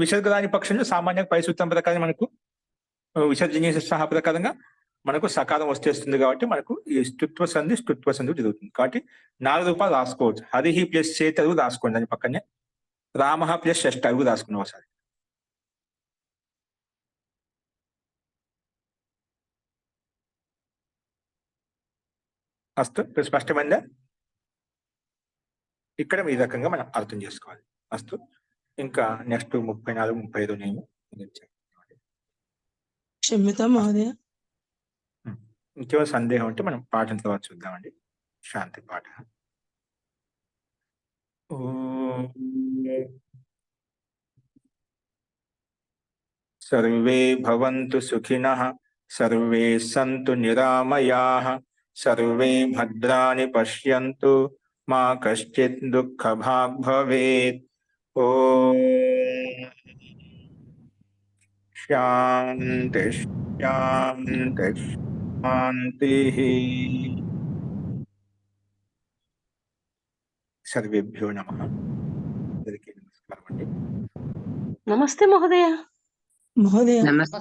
Speaker 1: విసర్గ రాని పక్షంలో సామాన్యంగా పై సూత్రం ప్రకారం మనకు విసర్జనీయ సహా ప్రకారంగా మనకు సకారం వచ్చేస్తుంది కాబట్టి మనకు ఈ ష్టుత్వ సంధి జరుగుతుంది. కాబట్టి 4 రూపాయలు రాసుకోవచ్చు. హరిహి ప్లస్ చేతి అరుగు రాసుకోండి, దాని పక్కనే రామ ప్లస్ షష్ఠ అరుగు రాసుకున్నాం ఒకసారి. అస్తు, స్పష్టమైందా? ఇక్కడ ఈ రకంగా మనం అర్థం చేసుకోవాలి. అస్తు, ఇంకా నెక్స్ట్ 34, 35 నేను
Speaker 5: క్షమ్యత మహోదయ.
Speaker 1: ఇంకేమో సందేహం ఉంటే మనం పాఠం తర్వాత చూద్దామండి. శాంతి పాఠ. సర్వే భవంతు సుఖినః, సర్వే సంతు నిరామయాః, సర్వే భద్రాణి పశ్యంతు, మా కశ్చిత్ దుఃఖభాగ్ భవేత్. ఓం శాంతి శాంతి శాంతి. సర్వేభ్యో నమః. అందరికీ నమస్కారం అండి.
Speaker 4: నమస్తే మహోదయ.
Speaker 5: మహోదయ
Speaker 9: నమస్తే.